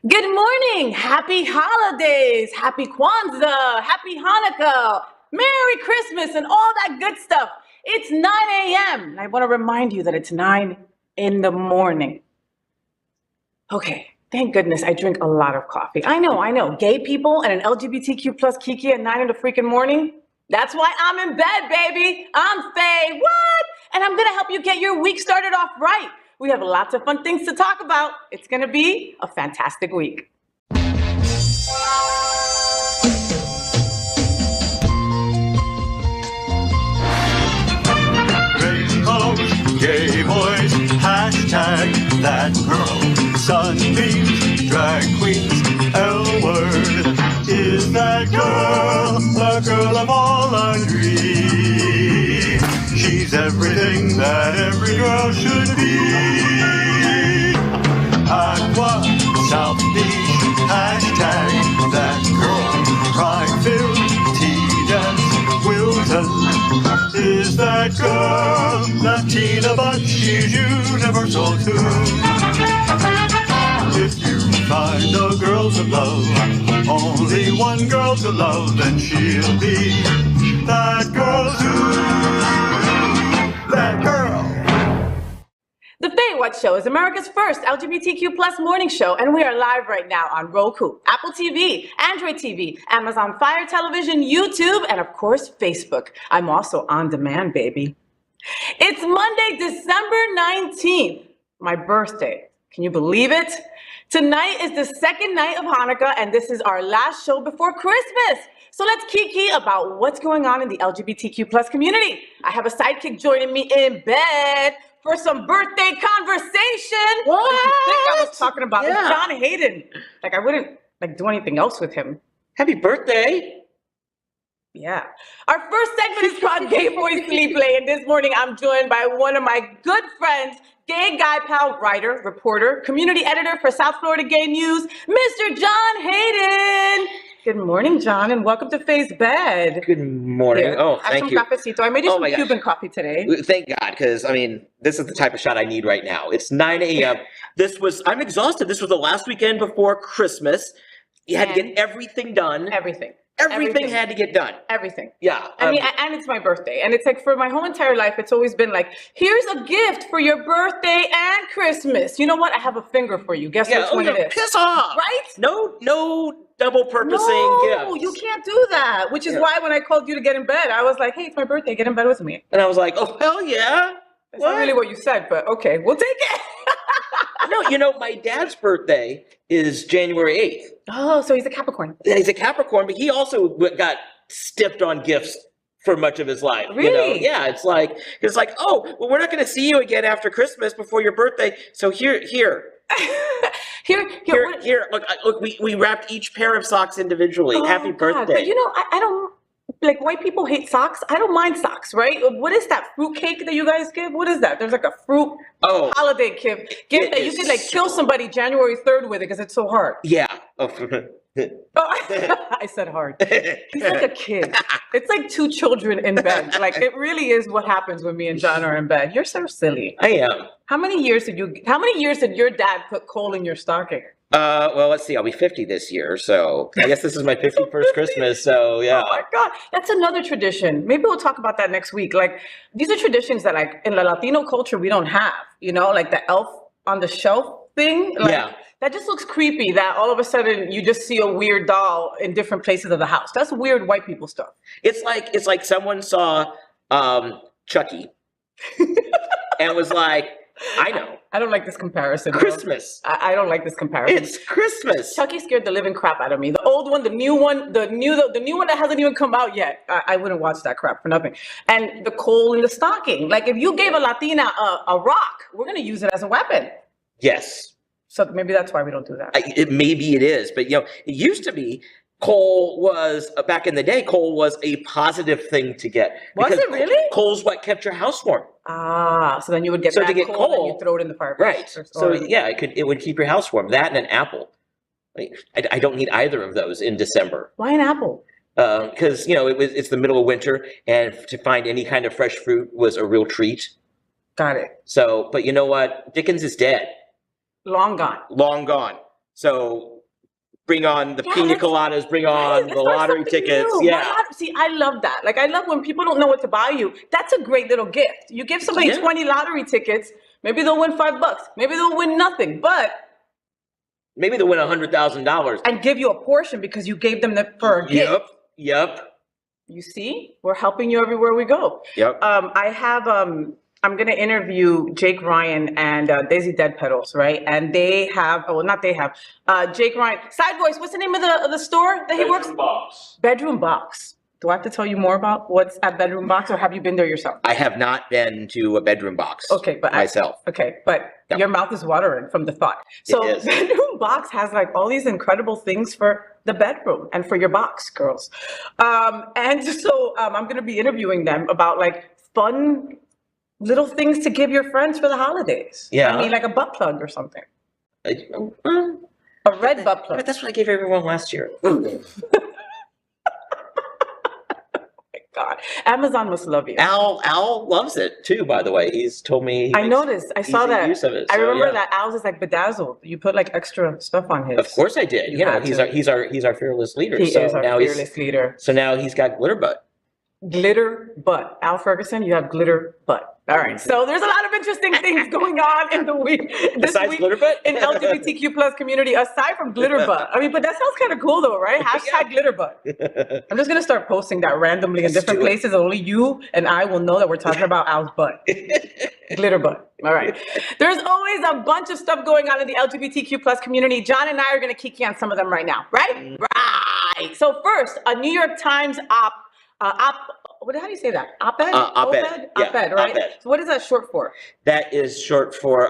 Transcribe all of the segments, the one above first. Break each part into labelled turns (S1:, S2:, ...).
S1: Good morning, happy holidays, happy Kwanzaa, happy Hanukkah, Merry Christmas, and all that good stuff. It's 9 a.m. and I want to remind you that it's 9 in the morning. Okay, thank goodness I drink a lot of coffee. I know, gay people and an LGBTQ plus Kiki at 9 in the freaking morning. That's why I'm in bed, baby. I'm FayWhat, and I'm gonna help you get your week started off right. We have lots of fun things to talk about. It's gonna be a fantastic week.
S2: Rainbows, gay boys, hashtag that girl, sunbeams, drag queens, L-word, is that girl, the girl of all our dreams. She's everything that every girl should be. Aqua, South Beach, hashtag that girl, pride-filled, tea-dance, Wilton, is that girl, Latina, but she's universal too. If you find a girl to love, only one girl to love, then she'll be that girl too. That girl.
S1: The FayWhat Show is America's first LGBTQ plus morning show, and we are live right now on Roku, Apple TV, Android TV, Amazon Fire Television, YouTube, and of course, Facebook. I'm also on demand, baby. It's Monday, December 19th, my birthday. Can you believe it? Tonight is the second night of Hanukkah, and this is our last show before Christmas. So let's kiki about what's going on in the LGBTQ plus community. I have a sidekick joining me in bed for some birthday conversation.
S3: What?
S1: I think I was talking about
S3: Yeah.
S1: John Hayden. Like I wouldn't do anything else with him.
S3: Happy birthday.
S1: Yeah. Our first segment is called Gay Boy Sleep Play, and this morning I'm joined by one of my good friends, gay guy pal, writer, reporter, community editor for South Florida Gay News, Mr. John Hayden. Good morning, John, and welcome to Faye's Bed.
S3: Good morning.
S1: Here,
S3: Oh,
S1: have
S3: thank
S1: some
S3: you.
S1: cafecito. I made you
S3: Oh
S1: some
S3: my gosh.
S1: Cuban coffee today.
S3: Thank God, because I mean, this is the type of shot I need right now. It's 9 a.m. I'm exhausted. This was the last weekend before Christmas. You had to
S1: And
S3: get everything done.
S1: Everything.
S3: Everything had to get done.
S1: Everything.
S3: Yeah.
S1: I mean, and it's my birthday. And it's like for my whole entire life, it's always been like, here's a gift for your birthday and Christmas. You know what? I have a finger for you. Guess which one it is?
S3: Piss off.
S1: Right?
S3: No double purposing
S1: No,
S3: gifts.
S1: you can't do that. Which is why when I called you to get in bed, I was like, hey, it's my birthday. Get in bed with me.
S3: And I was like, oh, hell yeah.
S1: That's not really what you said, but okay, we'll take it.
S3: No, my dad's birthday is January 8th.
S1: Oh, so he's a Capricorn.
S3: He's a Capricorn, but he also got stiffed on gifts for much of his life.
S1: Really?
S3: You know? Yeah, it's like, oh, well, we're not going to see you again after Christmas before your birthday. So here.
S1: Here.
S3: Look, we wrapped each pair of socks individually.
S1: Oh,
S3: Happy
S1: God.
S3: birthday.
S1: But you know, I don't, like white people hate socks. I don't mind socks, right? What is that fruit cake that you guys give? What is that? There's like a fruit holiday gift that you could like kill somebody January 3rd with it because it's so hard.
S3: Yeah. Oh.
S1: I said hard. He's like a kid. It's like two children in bed. Like it really is what happens when me and John are in bed. You're so silly.
S3: I am.
S1: How many years did your dad put coal in your stocking?
S3: Well, let's see. I'll be 50 this year, so I guess this is my 51st Christmas. So yeah.
S1: Oh my God, that's another tradition. Maybe we'll talk about that next week. Like these are traditions that, like in the Latino culture, we don't have. You know, like the elf on the shelf thing. Like,
S3: yeah.
S1: That just looks creepy. That all of a sudden you just see a weird doll in different places of the house. That's weird white people stuff.
S3: It's like someone saw Chucky and was like, I know.
S1: I don't like this comparison.
S3: Christmas.
S1: I don't like this comparison.
S3: It's Christmas.
S1: Chucky scared the living crap out of me. The old one, the new one that hasn't even come out yet. I wouldn't watch that crap for nothing. And the coal in the stocking. Like if you gave a Latina a rock, we're gonna use it as a weapon.
S3: Yes.
S1: So maybe that's why we don't do that.
S3: Maybe it is, but it used to be coal was back in the day. Coal was a positive thing to get.
S1: Was it really?
S3: Coal's what kept your house warm.
S1: Ah, so then you would get
S3: So
S1: that
S3: to get
S1: coal, and
S3: coal,
S1: you throw it in the fireplace.
S3: right? So yeah, it would keep your house warm. That and an apple. I don't need either of those in December.
S1: Why an apple?
S3: Because it's the middle of winter, and to find any kind of fresh fruit was a real treat.
S1: Got it.
S3: So, but you know what? Dickens is dead.
S1: Long gone.
S3: Long gone. So bring on the pina coladas, bring on the lottery tickets.
S1: New.
S3: Yeah.
S1: See, I love that. Like, I love when people don't know what to buy you. That's a great little gift. You give somebody 20 lottery tickets, maybe they'll win $5. Maybe they'll win nothing, but
S3: maybe they'll win $100,000
S1: and give you a portion because you gave them for a gift.
S3: Yep.
S1: You see, we're helping you everywhere we go.
S3: Yep.
S1: I have I'm going to interview Jake Ryan and Daisy Deadpetals, right? And they have, Jake Ryan. Side voice, what's the name of the store that he works?
S4: Bedroom Box.
S1: Bedroom Box. Do I have to tell you more about what's at Bedroom Box, or have you been there yourself?
S3: I have not been to a Bedroom Box.
S1: Okay, but
S3: myself.
S1: Your mouth is watering from the thought. So Bedroom Box has like all these incredible things for the bedroom and for your box, girls. And so I'm going to be interviewing them about like fun little things to give your friends for the holidays.
S3: Yeah.
S1: I mean, like a butt plug or something. A red butt plug.
S3: That's what I gave everyone last year.
S1: God, Amazon must love you.
S3: Al loves it too, by the way. He's told me.
S1: I noticed. I saw that.
S3: Use of it,
S1: I remember that Al's is like bedazzled. You put like extra stuff on his.
S3: Of course I did. You know, he's our fearless leader.
S1: He is our fearless leader.
S3: So now he's got glitter butt.
S1: Glitter butt. Al Ferguson, you have glitter butt. All right. So there's a lot of interesting things going on in the week.
S3: Besides glitter butt?
S1: In LGBTQ plus community, aside from glitter butt. I mean, but that sounds kind of cool though, right? Hashtag glitter butt. I'm just going to start posting that randomly in different places. Only you and I will know that we're talking about Al's butt. Glitter butt. All right. There's always a bunch of stuff going on in the LGBTQ plus community. John and I are going to kiki on some of them right now, right? Right. So first, a New York Times how do you say that? Op-ed?
S3: Op-ed. Yeah,
S1: Op-ed, right?
S3: op-ed.
S1: So what is that short for?
S3: That is short for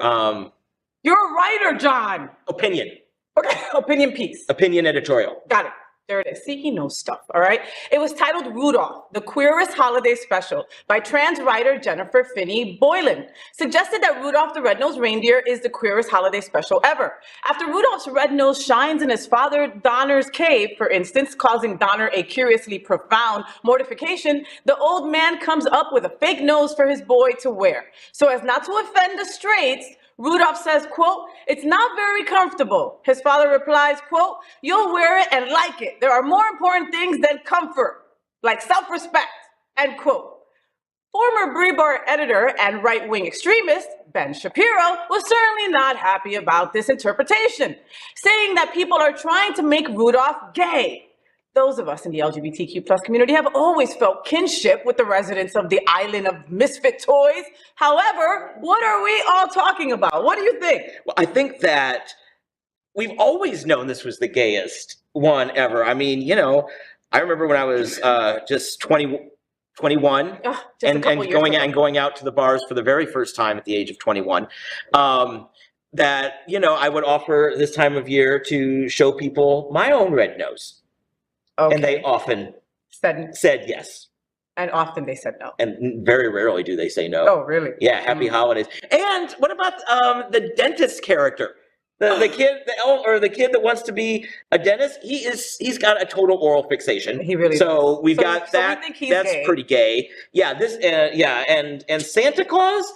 S1: You're a writer, John.
S3: opinion.
S1: Okay, opinion piece.
S3: Opinion editorial.
S1: Got it. There it is. See, he knows stuff, all right? It was titled Rudolph, the Queerest Holiday Special by trans writer Jennifer Finney Boylan. Suggested that Rudolph the Red-Nosed Reindeer is the queerest holiday special ever. After Rudolph's red nose shines in his father Donner's cave, for instance, causing Donner a curiously profound mortification, the old man comes up with a fake nose for his boy to wear. So as not to offend the straights, Rudolph says, quote, "It's not very comfortable." His father replies, quote, "You'll wear it and like it. There are more important things than comfort, like self-respect," end quote. Former Breitbart editor and right-wing extremist, Ben Shapiro, was certainly not happy about this interpretation, saying that people are trying to make Rudolph gay. Those of us in the LGBTQ plus community have always felt kinship with the residents of the island of misfit toys. However, what are we all talking about? What do you think?
S3: Well, I think that we've always known this was the gayest one ever. I mean, you know, I remember when I was just 21 and going out to the bars for the very first time at the age of 21. That, you know, I would offer this time of year to show people my own red nose. Okay. And they often said yes.
S1: And often they said no.
S3: And very rarely do they say no.
S1: Oh, really?
S3: Yeah, happy holidays. And what about the dentist character? The kid, the kid that wants to be a dentist, he's got a total oral fixation.
S1: He really
S3: So we've got that.
S1: We think he's
S3: that's
S1: gay.
S3: Pretty gay. Yeah, and Santa Claus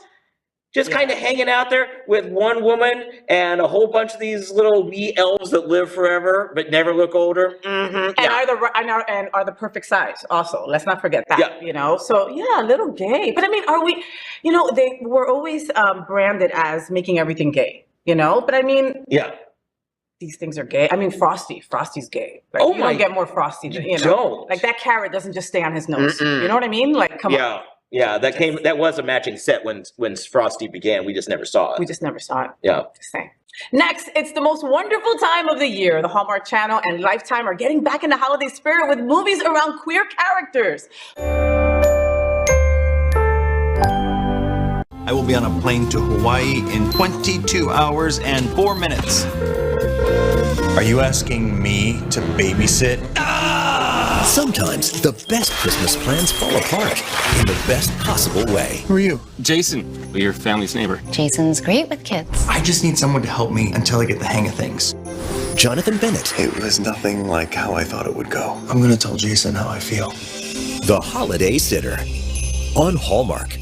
S3: just kind of hanging out there with one woman and a whole bunch of these little wee elves that live forever but never look older. Mm-hmm.
S1: And are the perfect size also. Let's not forget that, you know? So yeah, a little gay. But I mean, are we, you know, they were always branded as making everything gay, you know? But I mean, these things are gay. I mean, Frosty's gay. Like, you don't get more Frosty than, you know?
S3: Don't.
S1: Like that carrot doesn't just stay on his nose. You know what I mean? Like, come on.
S3: Yeah, that was a matching set when Frosty began. We just never saw it.
S1: We just never saw it.
S3: Yeah.
S1: Just saying. Next, it's the most wonderful time of the year. The Hallmark Channel and Lifetime are getting back in the holiday spirit with movies around queer characters.
S5: I will be on a plane to Hawaii in 22 hours and 4 minutes.
S6: Are you asking me to babysit?
S7: Sometimes the best Christmas plans fall apart in the best possible way.
S6: Who are you?
S4: Jason, your family's neighbor.
S8: Jason's great with kids.
S6: I just need someone to help me until I get the hang of things.
S7: Jonathan Bennett.
S9: It was nothing like how I thought it would go.
S6: I'm gonna tell Jason how I feel.
S7: The Holiday Sitter on Hallmark.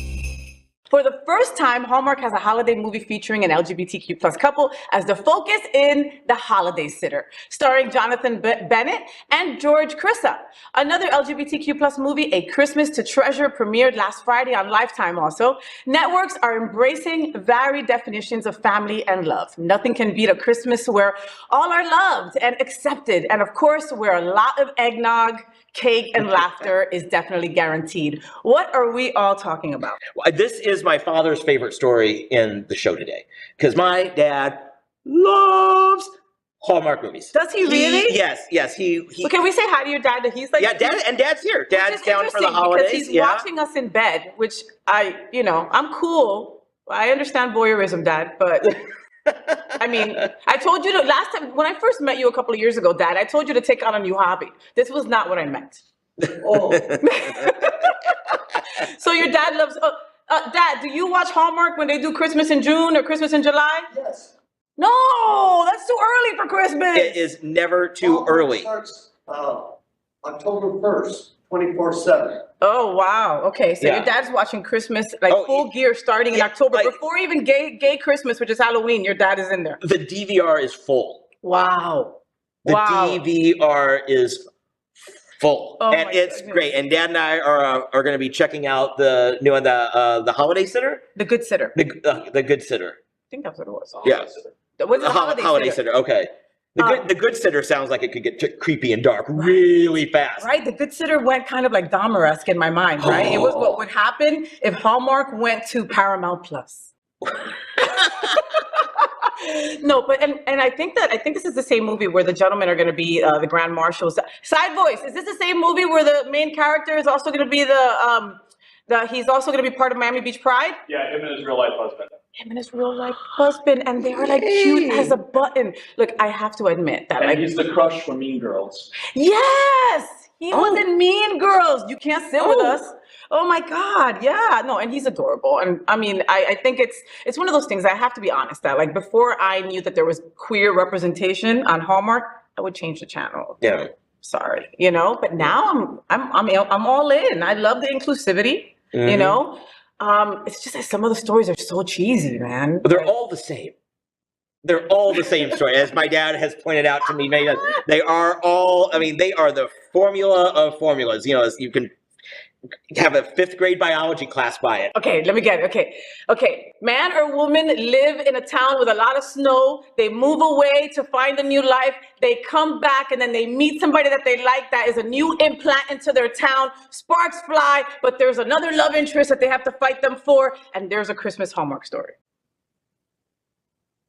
S1: For the first time, Hallmark has a holiday movie featuring an LGBTQ plus couple as the focus in The Holiday Sitter, starring Jonathan Bennett and George Crissa. Another LGBTQ plus movie, A Christmas to Treasure, premiered last Friday on Lifetime also. Networks are embracing varied definitions of family and love. Nothing can beat a Christmas where all are loved and accepted, and of course, where a lot of eggnog, cake, and laughter is definitely guaranteed. What are we all talking about?
S3: This is my father's favorite story in the show today, because my dad loves Hallmark movies.
S1: Does he really?
S3: Yes.
S1: So can we say hi to your dad? That he's like,
S3: yeah, Dad's here. Dad's down for the holidays.
S1: Because he's watching us in bed, which I'm cool. I understand voyeurism, Dad, but I mean, I told you last time when I first met you a couple of years ago, Dad, I told you to take on a new hobby. This was not what I meant. Oh. So your dad loves. Dad, do you watch Hallmark when they do Christmas in June or Christmas in July?
S8: Yes.
S1: No, that's too early for Christmas.
S3: It is never too early.
S8: Starts October 1st, 24/7.
S1: Oh, wow. Okay, so your dad's watching Christmas, full gear starting in October. Before even gay Christmas, which is Halloween, your dad is in there.
S3: The DVR is full.
S1: Wow.
S3: The DVR is full.
S1: Oh,
S3: and it's great. And Dad and I are going to be checking out the new one, the Holiday Sitter?
S1: The Good Sitter.
S3: The Good Sitter.
S1: I think that's what it was.
S3: Yeah.
S1: What's the
S3: Holiday Sitter? Okay. The Good Sitter sounds like it could get creepy and dark really fast.
S1: Right? The Good Sitter went kind of like Dahmer-esque in my mind, right? It was what would happen if Hallmark went to Paramount Plus. No, but and I think this is the same movie where the gentlemen are going to be the grand marshals. Side voice, is this the same movie where the main character is also going to be he's also going to be part of Miami Beach Pride?
S10: Yeah, him and his real life husband.
S1: Him and his real life husband, and they are like cute as a button. Look, I have to admit that.
S10: And he's the crush from Mean Girls.
S1: Yes, he was in Mean Girls. You can't sit with us. Oh my God, yeah, no, and he's adorable. And I mean, I think it's one of those things. I have to be honest that like before I knew that there was queer representation on Hallmark, I would change the channel.
S3: Yeah,
S1: sorry, But now I'm all in. I love the inclusivity. It's just that some of the stories are so cheesy, man.
S3: But they're all the same. They're all the same story. As my dad has pointed out to me, they are all, they are the formula of formulas. You can have a 5th grade biology class by it.
S1: Okay, let me get it. Okay. Man or woman live in a town with a lot of snow. They move away to find a new life. They come back and then they meet somebody that they like that is a new implant into their town. Sparks fly, but there's another love interest that they have to fight them for. And there's a Christmas Hallmark story.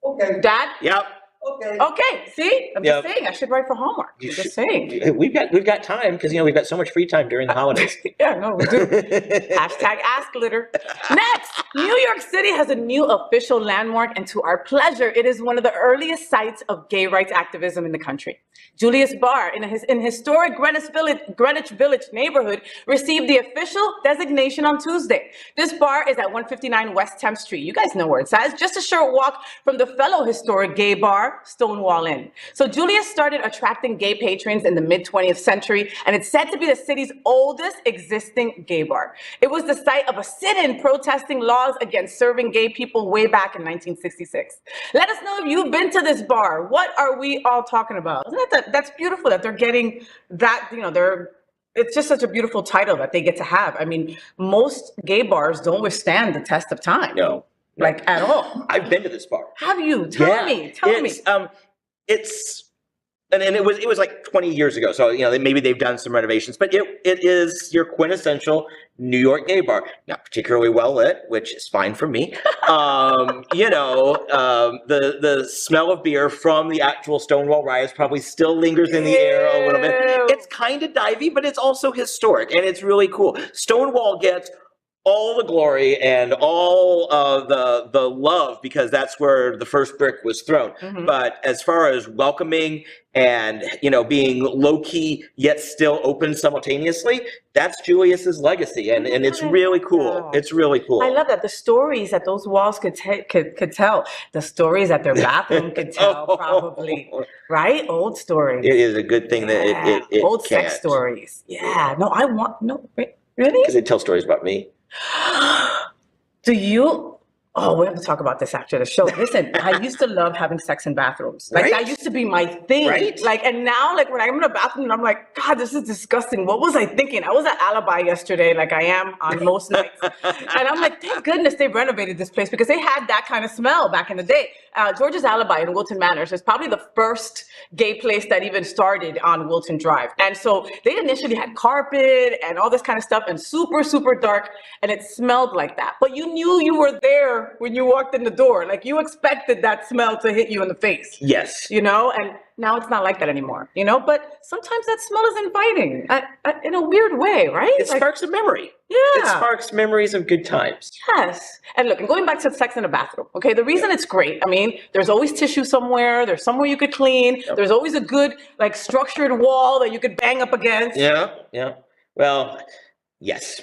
S8: Okay.
S1: Dad?
S3: Yep.
S1: Okay. See, I'm just saying I should write for Hallmark. Just saying.
S3: We've got time because we've got so much free time during the holidays.
S1: Yeah, no, we do. Hashtag Ask Glitter. Next, New York City has a new official landmark, and to our pleasure, it is one of the earliest sites of gay rights activism in the country. Julius Bar, in historic Greenwich Village neighborhood, received the official designation on Tuesday. This bar is at 159 West 10th Street. You guys know where it's at. It's just a short walk from the fellow historic gay bar, Stonewall Inn. So Julius started attracting gay patrons in the mid-20th century, and it's said to be the city's oldest existing gay bar. It was the site of a sit-in protesting laws against serving gay people way back in 1966. Let us know if you've been to this bar. What are we all talking about? Isn't that's beautiful that they're getting that, it's just such a beautiful title that they get to have. I mean, most gay bars don't withstand the test of time.
S3: No.
S1: Like at all.
S3: I've been to this bar.
S1: Have you? Tell me.
S3: And it was like 20 years ago. So, maybe they've done some renovations, but it is your quintessential New York gay bar. Not particularly well lit, which is fine for me. The smell of beer from the actual Stonewall riots probably still lingers in the air a little bit. It's kind of divey, but it's also historic and it's really cool. Stonewall gets all the glory and all the love because that's where the first brick was thrown. Mm-hmm. But as far as welcoming and being low key yet still open simultaneously, that's Julius's legacy, and it's really cool. It's really cool.
S1: I love that the stories that those walls could tell, the stories that their bathroom could tell, probably, right? Old stories.
S3: It is a good thing that it
S1: old
S3: can't.
S1: Sex stories. Yeah. No, really?
S3: Because they tell stories about me.
S1: Do you? Oh, we have to talk about this after the show. Listen, I used to love having sex in bathrooms. Like, that used to be my thing.
S3: Right?
S1: Like, and now, like, when I'm in a bathroom, and I'm like, God, this is disgusting. What was I thinking? I was at Alibi yesterday, like I am on most nights. And I'm like, thank goodness they renovated this place because they had that kind of smell back in the day. George's Alibi in Wilton Manors is probably the first gay place that even started on Wilton Drive. And so they initially had carpet and all this kind of stuff and super, super dark. And it smelled like that. But you knew you were there when you walked in the door. Like, you expected that smell to hit you in the face.
S3: Yes.
S1: You know, and now it's not like that anymore, you know, but sometimes that smell is inviting in a weird way, right?
S3: It sparks a memory.
S1: Yeah.
S3: It sparks memories of good times.
S1: Yes. And look, and going back to sex in a bathroom, okay, the reason it's great, I mean, there's always tissue somewhere, there's somewhere you could clean, there's always a good, like, structured wall that you could bang up against.
S3: Yeah, yeah. Well, yes.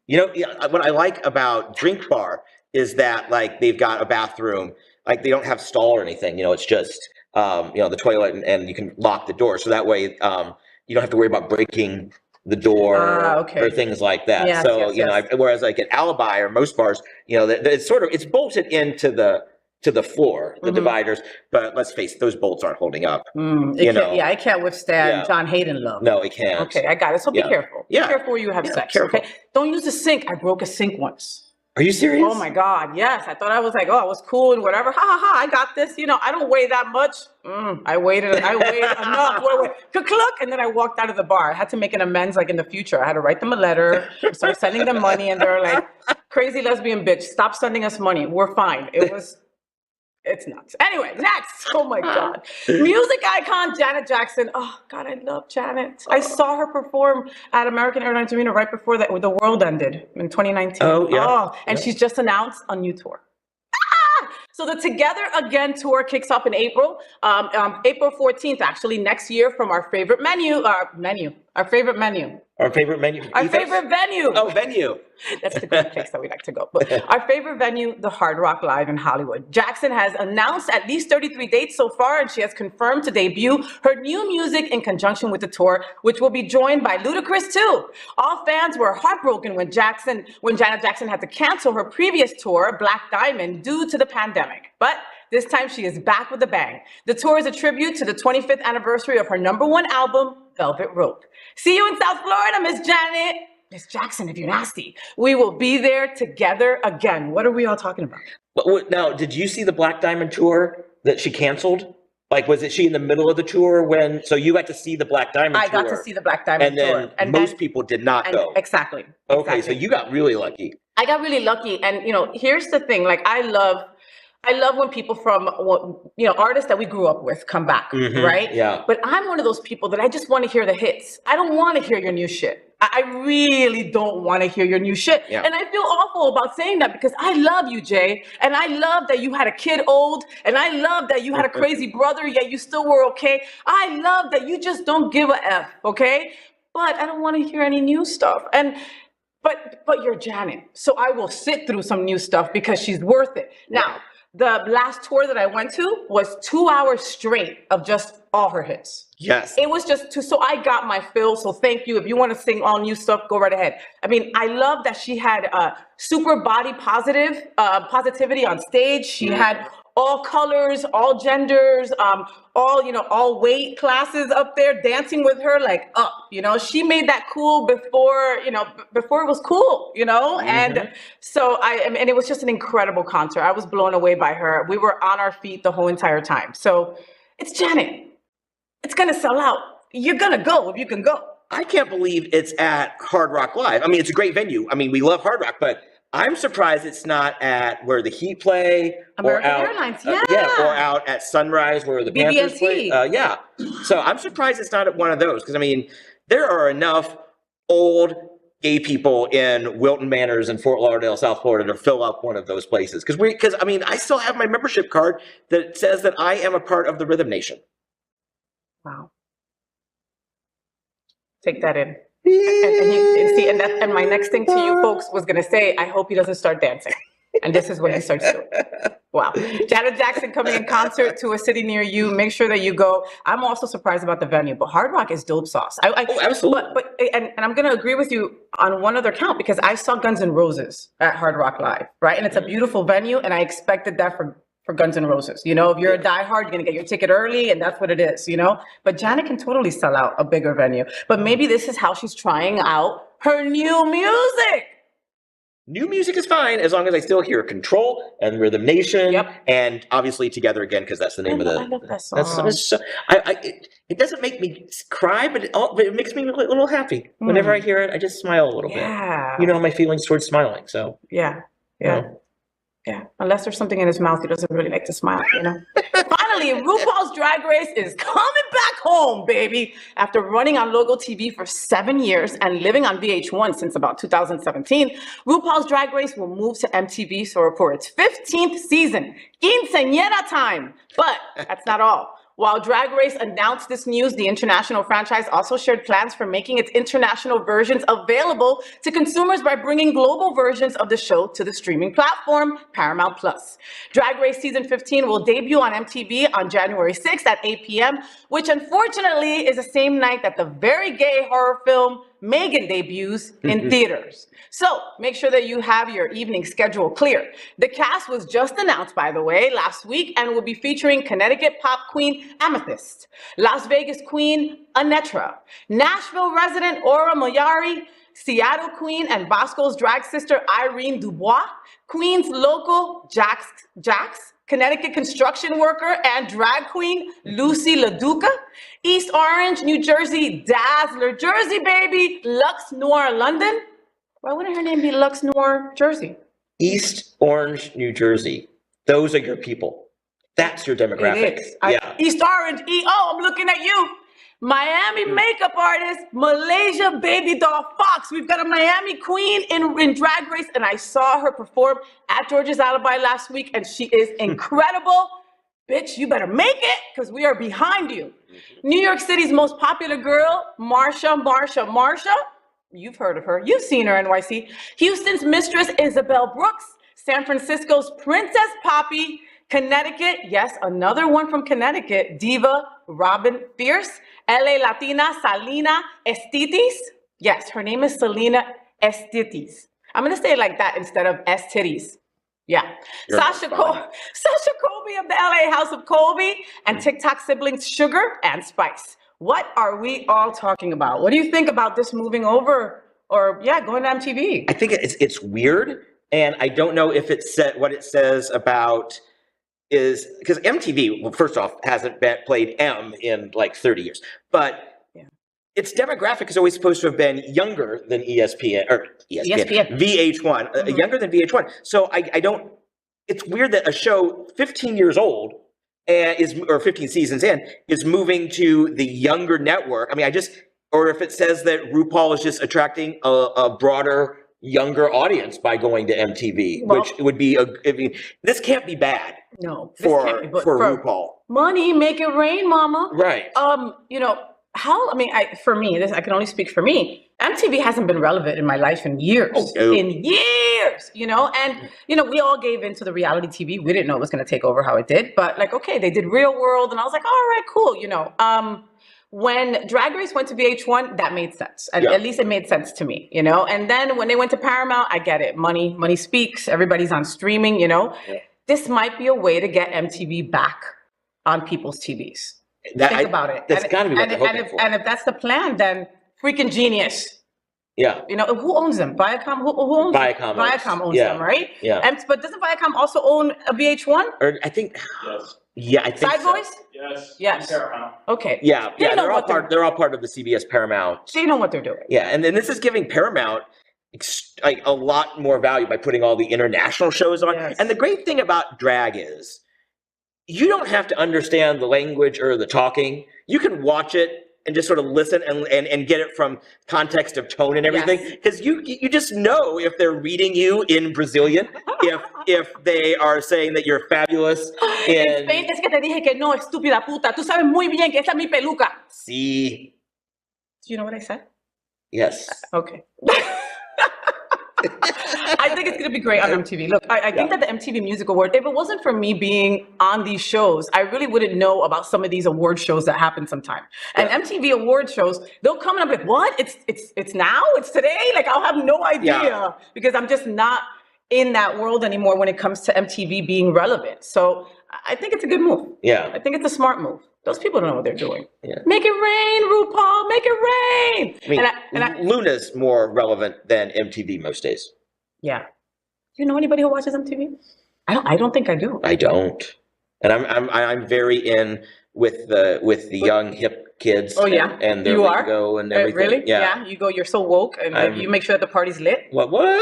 S3: You know, what I like about Drink Bar is that, like, they've got a bathroom, like, they don't have stall or anything, you know, it's just, you know, the toilet and you can lock the door. So that way, you don't have to worry about breaking the door or things like that.
S1: Yes,
S3: so,
S1: yes,
S3: you know, whereas like at Alibi or most bars, you know, it's bolted into the floor, the dividers, but let's face it, those bolts aren't holding up. You know?
S1: Yeah, I can't withstand John Hayden love.
S3: No, it can't.
S1: Okay, I got it. So be careful.
S3: Yeah.
S1: Be careful where you have sex.
S3: Careful.
S1: Okay, don't use the sink. I broke a sink once.
S3: Are you serious?
S1: Oh my God, yes. I thought I was like, oh, I was cool and whatever. Ha ha ha, I got this. You know, I don't weigh that much. I weighed enough. Cluck, and then I walked out of the bar. I had to make an amends, like, in the future. I had to write them a letter, start sending them money, and they're like, crazy lesbian bitch, stop sending us money. We're fine. It's nuts. Anyway, next. Oh my God. Music icon Janet Jackson. Oh God, I love Janet. I saw her perform at American Airlines Arena right before the world ended in 2019.
S3: Oh, yeah.
S1: And she's just announced a new tour. So the Together Again tour kicks off in April, April 14th, actually, next year, from our favorite favorite venue.
S3: Oh, venue.
S1: That's the great place that we like to go. But our favorite venue, the Hard Rock Live in Hollywood. Jackson has announced at least 33 dates so far, and she has confirmed to debut her new music in conjunction with the tour, which will be joined by Ludacris too. All fans were heartbroken when Janet Jackson had to cancel her previous tour, Black Diamond, due to the pandemic. But this time she is back with a bang. The tour is a tribute to the 25th anniversary of her #1 album, Velvet Rope. See you in South Florida, Miss Janet. Miss Jackson, if you're nasty. We will be there together again. What are we all talking about?
S3: But now, did you see the Black Diamond tour that she canceled? Like, was she in the middle of the tour when? So you got to see the Black Diamond tour.
S1: I got to see the Black Diamond tour.
S3: And then most people did not go.
S1: Exactly.
S3: Okay, so you got really lucky.
S1: I got really lucky. And, you know, here's the thing. Like, I love when people from, you know, artists that we grew up with come back, right?
S3: Yeah.
S1: But I'm one of those people that I just want to hear the hits. I don't want to hear your new shit. I really don't want to hear your new shit.
S3: Yeah.
S1: And I feel awful about saying that because I love you, Jay. And I love that you had a kid old. And I love that you had a crazy brother, yet you still were okay. I love that you just don't give a F, okay? But I don't want to hear any new stuff. But you're Janet. So I will sit through some new stuff because she's worth it. Now, the last tour that I went to was 2 hours straight of just all her hits.
S3: Yes.
S1: It was just so I got my fill. So thank you. If you want to sing all new stuff, go right ahead. I mean, I love that she had super body positivity on stage. She had all colors, all genders, all weight classes up there dancing with her, like up, she made that cool before it was cool, and so and it was just an incredible concert. I was blown away by her. We were on our feet the whole entire time. So it's Janet. It's going to sell out. You're going to go if you can go.
S3: I can't believe it's at Hard Rock Live. I mean, it's a great venue. I mean, we love Hard Rock, but I'm surprised it's not at where the Heat play.
S1: American Airlines,
S3: or out at Sunrise where the Panthers play. Yeah. So I'm surprised it's not at one of those because, I mean, there are enough old gay people in Wilton Manors and Fort Lauderdale, South Florida to fill up one of those places. Because I mean, I still have my membership card that says that I am a part of the Rhythm Nation.
S1: Wow. Take that in. And my next thing to you folks was going to say, I hope he doesn't start dancing. And this is when he starts doing it. Wow. Janet Jackson coming in concert to a city near you. Make sure that you go. I'm also surprised about the venue, but Hard Rock is dope sauce.
S3: Absolutely.
S1: And I'm going to agree with you on one other count because I saw Guns N' Roses at Hard Rock Live, right? And it's a beautiful venue, and I expected that for Guns N' Roses. You know, if you're a diehard, you're going to get your ticket early, and that's what it is, you know? But Janet can totally sell out a bigger venue. But maybe this is how she's trying out her new music.
S3: New music is fine as long as I still hear Control and Rhythm Nation and obviously Together Again because that's the name of the.
S1: I love that song.
S3: It doesn't make me cry, but it makes me a little happy. Whenever I hear it, I just smile a little bit. You know my feelings towards smiling, so.
S1: Yeah.
S3: Yeah.
S1: Unless there's something in his mouth, he doesn't really like to smile, you know? Finally, RuPaul's Drag Race is coming back home, baby. After running on Logo TV for 7 years and living on VH1 since about 2017, RuPaul's Drag Race will move to MTV for its 15th season. Quinceañera time. But that's not all. While Drag Race announced this news, the international franchise also shared plans for making its international versions available to consumers by bringing global versions of the show to the streaming platform, Paramount+. Drag Race Season 15 will debut on MTV on January 6th at 8 p.m., which unfortunately is the same night that the very gay horror film Megan debuts in theaters. So make sure that you have your evening schedule clear. The cast was just announced, by the way, last week and will be featuring Connecticut pop queen Amethyst, Las Vegas queen Anetra, Nashville resident Aura Mayari, Seattle queen and Bosco's drag sister Irene Dubois, Queens local Jax, Connecticut construction worker and drag queen Lucy LaDuca, East Orange, New Jersey Dazzler, Jersey baby, Lux Noir London. Why wouldn't her name be Lux Noir Jersey?
S3: East Orange, New Jersey. Those are your people. That's your demographic.
S1: It is. East Orange, I'm looking at you. Miami makeup artist, Malaysia baby doll Fox. We've got a Miami queen in Drag Race, and I saw her perform at George's Alibi last week, and she is incredible. Bitch, you better make it, because we are behind you. New York City's most popular girl, Marsha. You've heard of her. You've seen her, NYC. Houston's mistress, Isabel Brooks. San Francisco's Princess Poppy. Connecticut, yes, another one from Connecticut, Diva Robin Fierce. LA Latina, Salina Estitis. Yes, her name is Salina Estitis. I'm going to say it like that instead of S-titties. Yeah. Sasha Colby of the LA House of Colby and TikTok siblings Sugar and Spice. What are we all talking about? What do you think about this moving over or, going to MTV?
S3: I think it's weird, and I don't know if it said what it says about is because MTV, well, first off, hasn't played M in like 30 years, but its demographic is always supposed to have been younger than ESPN, VH1, younger than VH1. So I don't, it's weird that a show 15 years old or 15 seasons in is moving to the younger network. I mean, or if it says that RuPaul is just attracting a broader, younger audience by going to MTV, which would be this can't be bad.
S1: No,
S3: for RuPaul.
S1: Money, make it rain, mama.
S3: Right.
S1: For me, I can only speak for me. MTV hasn't been relevant in my life in years. In years, and we all gave into the reality TV. We didn't know it was going to take over how it did, but they did Real World, and I was like, all right, cool, When Drag Race went to VH1, that made sense. At least it made sense to me, And then when they went to Paramount, I get it. Money speaks. Everybody's on streaming, Yeah. This might be a way to get MTV back on people's TVs. Think about it.
S3: That's got to be what they're hoping for.
S1: And if that's the plan, then freaking genius.
S3: Yeah.
S1: Who owns them? Viacom? Who owns them? Viacom owns them, right?
S3: Yeah.
S1: But doesn't Viacom also own a VH1?
S3: Or I think.
S10: Yes.
S3: Yeah, I think
S1: Side
S3: so.
S1: Boys? Yes.
S10: Paramount.
S1: Okay.
S3: Yeah. They're all part of the CBS Paramount.
S1: They know what they're doing.
S3: Yeah, and then this is giving Paramount a lot more value by putting all the international shows on. Yes. And the great thing about drag is you don't have to understand the language or the talking. You can watch it and just sort of listen and get it from context of tone and everything. Because you just know if they're reading you in Brazilian, if they are saying that you're fabulous in
S1: Spain. Es que te dije que no, estúpida puta. Tú sabes muy bien que esa es mi peluca.
S3: Sí.
S1: Do you know what I said?
S3: Yes.
S1: Okay. I think it's going to be great on MTV. Look, I think that the MTV Music Award, if it wasn't for me being on these shows, I really wouldn't know about some of these award shows that happen sometime. And MTV award shows, they'll come and I'm like, what? It's now? It's today? Like, I'll have no idea because I'm just not in that world anymore when it comes to MTV being relevant. So I think it's a good move.
S3: Yeah.
S1: I think it's a smart move. Those people don't know what they're doing. Yeah. Make it rain, RuPaul, make it rain.
S3: I mean, Luna's more relevant than MTV most days.
S1: Yeah. Do you know anybody who watches MTV? I don't think I do.
S3: I don't. And I'm very in with the young hip kids.
S1: Oh yeah.
S3: And their lingo and everything.
S1: Really?
S3: Yeah.
S1: You go, you're so woke and you make sure that the party's lit.
S3: What?
S1: Yeah.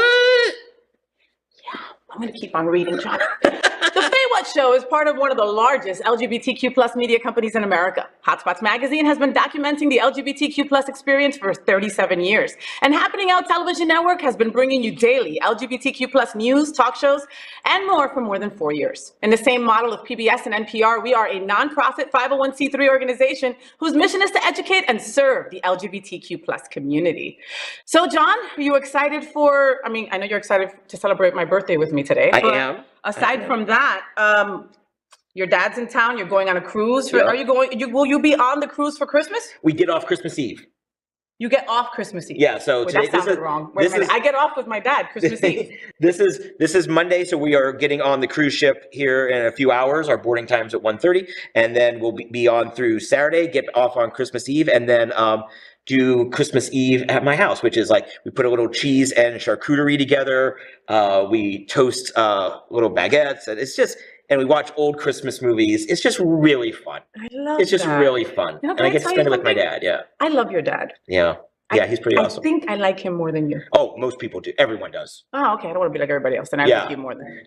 S1: I'm gonna keep on reading, John. The FayWhat show is part of one of the largest LGBTQ plus media companies in America. Hotspots magazine has been documenting the LGBTQ plus experience for 37 years. And Happening Out Television Network has been bringing you daily LGBTQ plus news, talk shows, and more for more than 4 years. In the same model of PBS and NPR, we are a nonprofit 501c3 organization whose mission is to educate and serve the LGBTQ plus community. So John, are you excited I know you're excited to celebrate my birthday with me today.
S3: I am.
S1: Aside from that, your dad's in town. You're going on a cruise. Are you going? Will you be on the cruise for Christmas?
S3: We get off Christmas Eve.
S1: You get off Christmas Eve.
S3: Yeah. So
S1: today that sounded wrong. Wait a minute. I get off with my dad Christmas Eve.
S3: This is Monday, so we are getting on the cruise ship here in a few hours. Our boarding time's at 1:30, and then we'll be on through Saturday. Get off on Christmas Eve, and then do Christmas Eve at my house, which is like we put a little cheese and charcuterie together. We toast little baguettes, and we watch old Christmas movies. It's just really fun.
S1: I love
S3: It's just
S1: that.
S3: really fun.
S1: You know,
S3: and I get to spend it with my dad. Yeah.
S1: I love your dad.
S3: Yeah. Yeah, he's pretty awesome.
S1: I think I like him more than you.
S3: Oh, most people do. Everyone does.
S1: Oh, okay. I don't want to be like everybody else. And I like you more than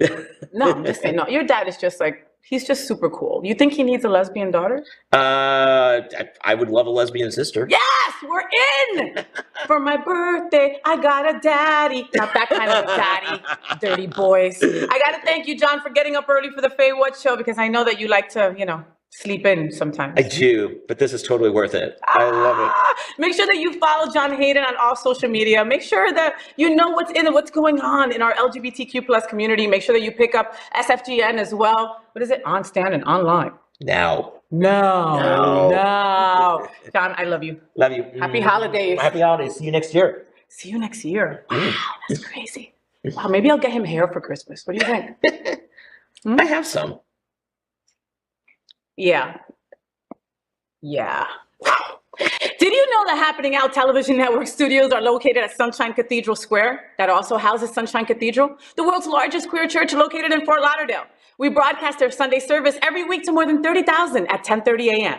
S1: No, I'm just saying. No, your dad is just like, he's just super cool. You think he needs a lesbian daughter?
S3: I would love a lesbian sister.
S1: Yes, we're in. For my birthday, I got a daddy. Not that kind of daddy, dirty boys. I got to thank you, John, for getting up early for the FayWhat show because I know that you like to, sleep in sometimes.
S3: I do, but this is totally worth it. I love it.
S1: Make sure that you follow John Hayden on all social media. Make sure that you know what's going on in our LGBTQ plus community. Make sure that you pick up SFGN as well. What is it? On stand and online.
S3: Now.
S1: No. John, I love you.
S3: Love you.
S1: Happy holidays.
S3: Happy holidays. See you next year.
S1: See you next year. Wow, that's crazy. Wow, maybe I'll get him hair for Christmas. What do you think?
S3: I have some.
S1: Yeah. Wow. Did you know that Happening Out Television Network studios are located at Sunshine Cathedral Square? That also houses Sunshine Cathedral, the world's largest queer church located in Fort Lauderdale. We broadcast their Sunday service every week to more than 30,000 at 10:30 a.m.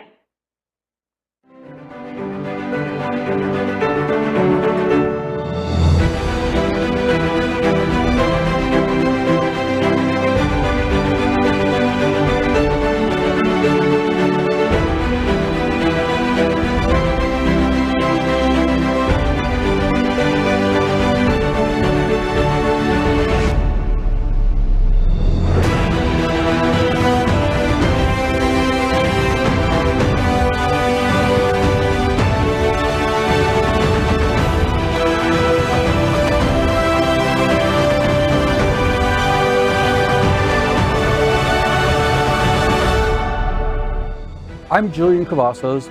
S11: I'm Julian Cavazos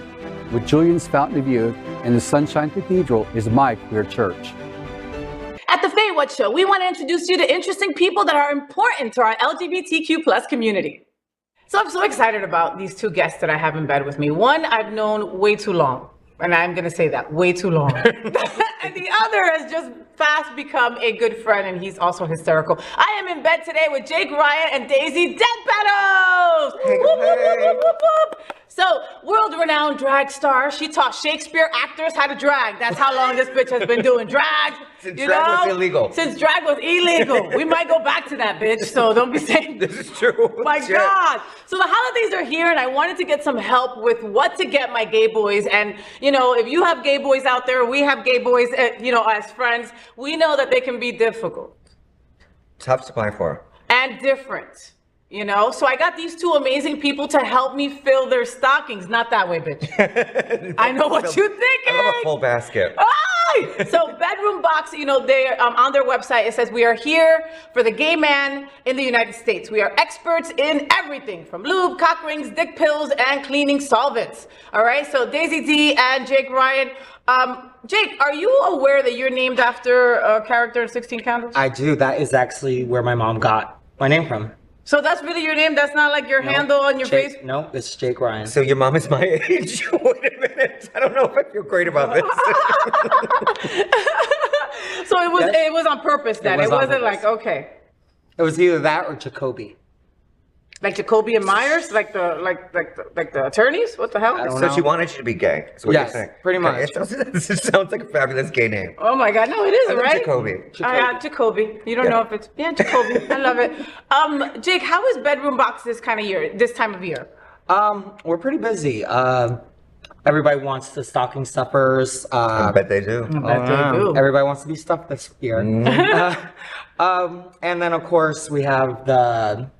S11: with Julian's Fountain of Youth, and the Sunshine Cathedral is my queer church.
S1: At the FayWhat show, we want to introduce you to interesting people that are important to our LGBTQ plus community. So I'm so excited about these two guests that I have in bed with me. One I've known way too long, and I'm going to say that, way too long. And the other has just fast become a good friend, and he's also hysterical. I am in bed today with Jake Ryan and Daisy Deadpetals!
S12: Hey,
S1: whoop, whoop, whoop, whoop, whoop. So, world-renowned drag star, she taught Shakespeare actors how to drag. That's how long this bitch has been doing drag.
S12: Since drag was illegal.
S1: Since drag was illegal. We might go back to that, bitch, so don't be saying...
S12: This is true.
S1: My God. So the holidays are here, and I wanted to get some help with what to get my gay boys. And, if you have gay boys out there, we have gay boys, as friends, we know that they can be difficult.
S12: Tough to apply for.
S1: And different. You know, so I got these two amazing people to help me fill their stockings. Not that way, bitch. I know what you're thinking.
S12: I love a full basket.
S1: So Bedroom Box, you know, they on their website, it says, we are here for the gay man in the United States. We are experts in everything from lube, cock rings, dick pills, and cleaning solvents. All right, so Daisy D and Jake Ryan. Jake, are you aware that you're named after a character in 16 Candles?
S13: I do. That is actually where my mom got my name from.
S1: So that's really your name? That's not like your handle on your face?
S13: No, it's Jake Ryan.
S12: So your mom is my age? Wait a minute. I don't know if I feel great about this.
S1: So it was on purpose then. It wasn't like, okay.
S13: It was either that or Jacoby.
S1: Like Jacoby and Myers, like the attorneys. What the hell?
S12: So she wanted you to be gay. Is what
S13: Yes,
S12: you're saying.
S13: pretty much.
S12: It sounds like a fabulous gay name.
S1: Oh my God, no, it is,
S12: I love
S1: right?
S12: Jacoby.
S1: Jacoby. You don't know if it's Jacoby. I love it. Jake, how is Bedroom Box this time of year?
S13: We're pretty busy. Everybody wants the stocking stuffers.
S12: I bet they do.
S1: I bet they do.
S13: Everybody wants to be stuffed this year. And then of course we have the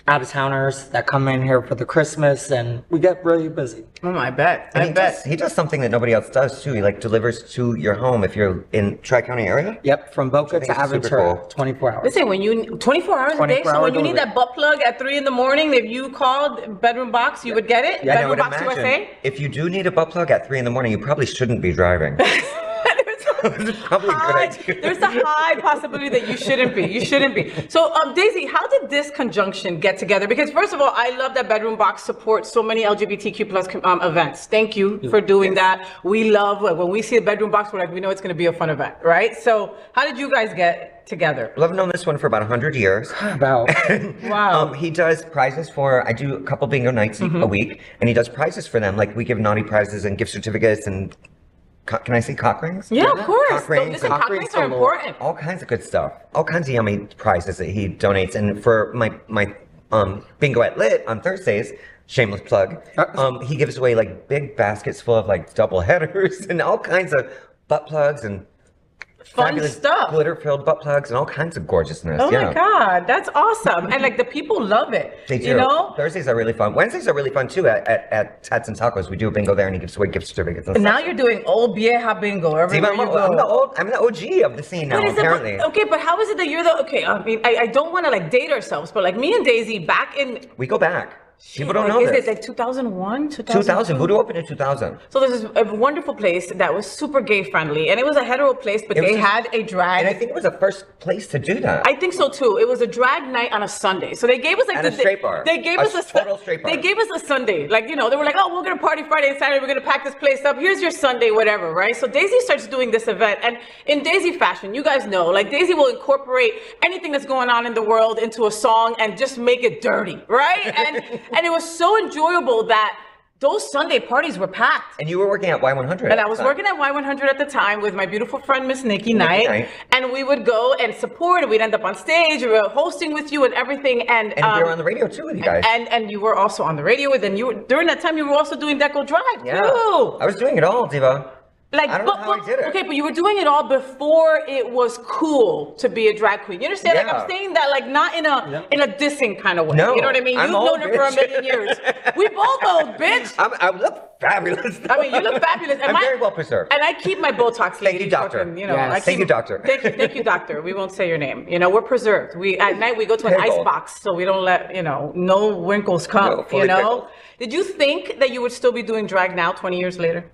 S13: out-of-towners that come in here for the Christmas, and we get really busy.
S1: Oh, I bet.
S12: He does something that nobody else does too. He like delivers to your home if you're in Tri-County area.
S13: Yep, from Boca to Aventura,
S12: cool.
S13: 24 hours.
S1: Listen, when you 24 hours a day, so when you need that butt plug at 3 in the morning, if you called Bedroom Box, you would get it.
S12: Yeah,
S1: Bedroom Box USA.
S12: If you do need a butt plug at 3 in the morning, you probably shouldn't be driving. It's probably a good idea.
S1: There's a high possibility that you shouldn't be. You shouldn't be. So, Daisy, how did this conjunction get together? Because first of all, I love that Bedroom Box supports so many LGBTQ plus events. Thank you for doing that. We love when we see a Bedroom Box, we're like, we know it's going to be a fun event, right? So, how did you guys get together?
S12: Well, I've known this one for about 100 years.
S1: Wow.
S12: He does prizes for, I do a couple bingo nights a week, and he does prizes for them. Like we give naughty prizes and gift certificates and can I say cock rings?
S1: Yeah, of course.
S12: Cock rings,
S1: Cock rings are important.
S12: All kinds of good stuff. All kinds of yummy prizes that he donates. And for my bingo at Lit on Thursdays, shameless plug, he gives away like big baskets full of like double headers and all kinds of butt plugs and
S1: fun stuff,
S12: glitter-filled butt plugs and all kinds of gorgeousness.
S1: Oh my God, that's awesome! And like the people love it.
S12: They do.
S1: You know,
S12: Thursdays are really fun. Wednesdays are really fun too. At Tats and Tacos, we do a bingo there, and he gives away gift certificates. And
S1: now you're doing old vieja bingo everywhere you go.
S12: I'm the OG of the scene now. Apparently.
S1: Okay, but how is it that you're the okay? I mean, I don't want to like date ourselves, but like me and Daisy back in.
S12: We go back. People don't know
S1: this.
S12: Is
S1: it like 2001,
S12: 2000? Voodoo opened in 2000.
S1: So there's a wonderful place that was super gay friendly, and it was a hetero place, but they had a drag.
S12: And I think it was the first place to do that.
S1: I think so too. It was a drag night on a Sunday, so they gave us like
S12: a straight bar.
S1: They gave us a
S12: total straight bar.
S1: They gave us a Sunday, like they were like, oh, we're gonna party Friday and Saturday. We're gonna pack this place up. Here's your Sunday, whatever, right? So Daisy starts doing this event, and in Daisy fashion, you guys know, like Daisy will incorporate anything that's going on in the world into a song and just make it dirty, right? And it was so enjoyable that those Sunday parties were packed.
S12: And you were working at Y100.
S1: And I was working at Y100 at the time with my beautiful friend, Miss Nikki Knight. And we would go and support, and we'd end up on stage, we were hosting with you and everything. And
S12: you were on the radio too with you guys.
S1: And you were also on the radio with, and during that time, you were also doing Deco Drive too.
S12: I was doing it all, Diva.
S1: Like,
S12: I don't know how I did it.
S1: Okay, but you were doing it all before it was cool to be a drag queen. You understand?
S12: Yeah.
S1: Like I'm saying that, like not in a dissing kind of way.
S12: No,
S1: you know what I mean? You've known her for a million years. We both old, bitch.
S12: I look fabulous.
S1: I mean, you look fabulous. And
S12: I'm very well preserved.
S1: And I keep my Botox.
S12: Thank you, doctor. Thank you, doctor.
S1: Thank you, doctor. We won't say your name. We're preserved. At night we go to an ice box so we don't let no wrinkles come.
S12: No,
S1: Did you think that you would still be doing drag now, 20 years later?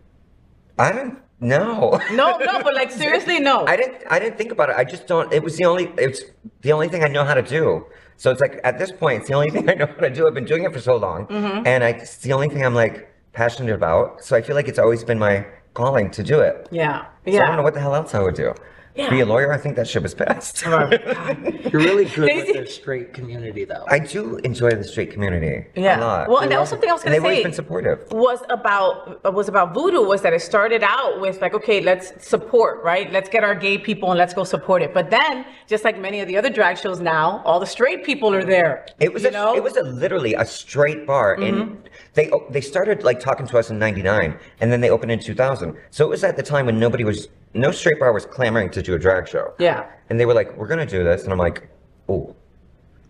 S12: I didn't. No.
S1: No, but like seriously, no.
S12: I didn't think about it. I just don't. It's the only thing I know how to do. So it's like at this point, it's the only thing I know how to do. I've been doing it for so long, and it's the only thing I'm like passionate about. So I feel like it's always been my calling to do it.
S1: Yeah.
S12: So I don't know what the hell else I would do.
S1: Yeah.
S12: Be a lawyer? I think that ship is passed.
S13: You're really good with the straight community, though.
S12: I do enjoy the straight community a lot.
S1: Well, and that was something I was going to say.
S12: They've always been supportive.
S1: Was about Voodoo was that it started out with like, okay, let's support, right? Let's get our gay people and let's go support it. But then, just like many of the other drag shows now, all the straight people are there.
S12: It was literally a straight bar, and they started like talking to us in '99, and then they opened in 2000. So it was at the time when no straight bar was clamoring to do a drag show.
S1: Yeah.
S12: And they were like, we're going to do this. And I'm like, oh,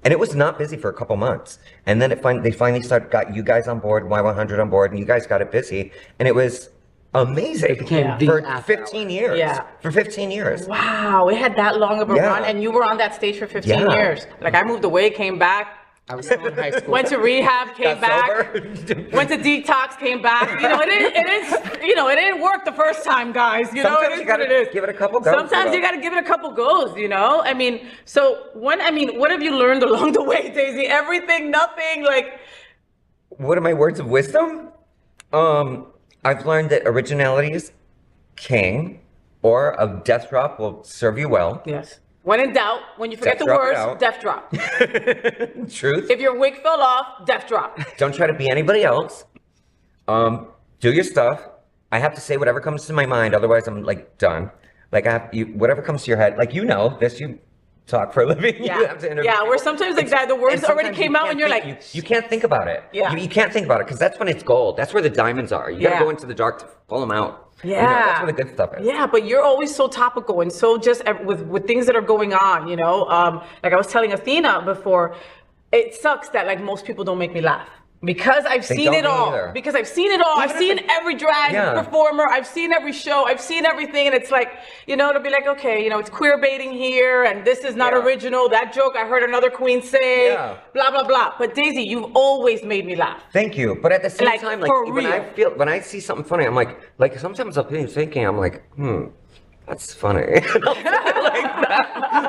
S12: And it was not busy for a couple months. And then they finally got you guys on board, Y100 on board, and you guys got it busy. And it was amazing.
S13: It became
S12: for 15 years.
S1: Yeah.
S12: For 15 years.
S1: Wow, it had that long of a
S12: Yeah.
S1: run, and you were on that stage for 15
S12: Yeah.
S1: years. Like, I moved away, came back.
S13: I was still in high school.
S1: Went to rehab, came
S12: Got
S1: back.
S12: sober.
S1: Went to detox, came back. You know, it didn't work the first time, guys. You know,
S12: Sometimes
S1: it is
S12: you gotta
S1: what it is.
S12: give it a couple goes.
S1: Sometimes you gotta give it a couple goes, you know? I mean, what have you learned along the way, Daisy? Everything, nothing, like...
S12: What are my words of wisdom? I've learned that originality is king, or a death drop will serve you well.
S1: Yes. When in doubt, when you forget
S12: Death
S1: the
S12: drop it
S1: words,
S12: out.
S1: death drop.
S12: Truth.
S1: If your wig fell off, death drop.
S12: Don't try to be anybody else. Do your stuff. I have to say whatever comes to my mind, otherwise I'm like done. Like whatever comes to your head. Like you talk for a living.
S1: Yeah.
S12: You have to interview.
S1: Yeah, where sometimes like that, the words already came out and you're like...
S12: You can't think about it.
S1: Yeah.
S12: You can't think about it because that's when it's gold. That's where the diamonds are. You gotta go into the dark to pull them out.
S1: Yeah.
S12: That's where the good stuff is.
S1: Yeah, but you're always so topical and so just with things that are going on, you know? Like I was telling Athena before, it sucks that like most people don't make me laugh. Because I've seen it all. Because I've seen it all. I've seen every drag performer. I've seen every show. I've seen everything. And it's like, you know, to be like, okay, you know, it's queer baiting here. And this is not original. That joke I heard another queen say. Blah, blah, blah. But Daisy, you've always made me laugh.
S12: Tk you. But at the same time, like when I see something funny, I'm like sometimes I'll be thinking, I'm like, that's funny.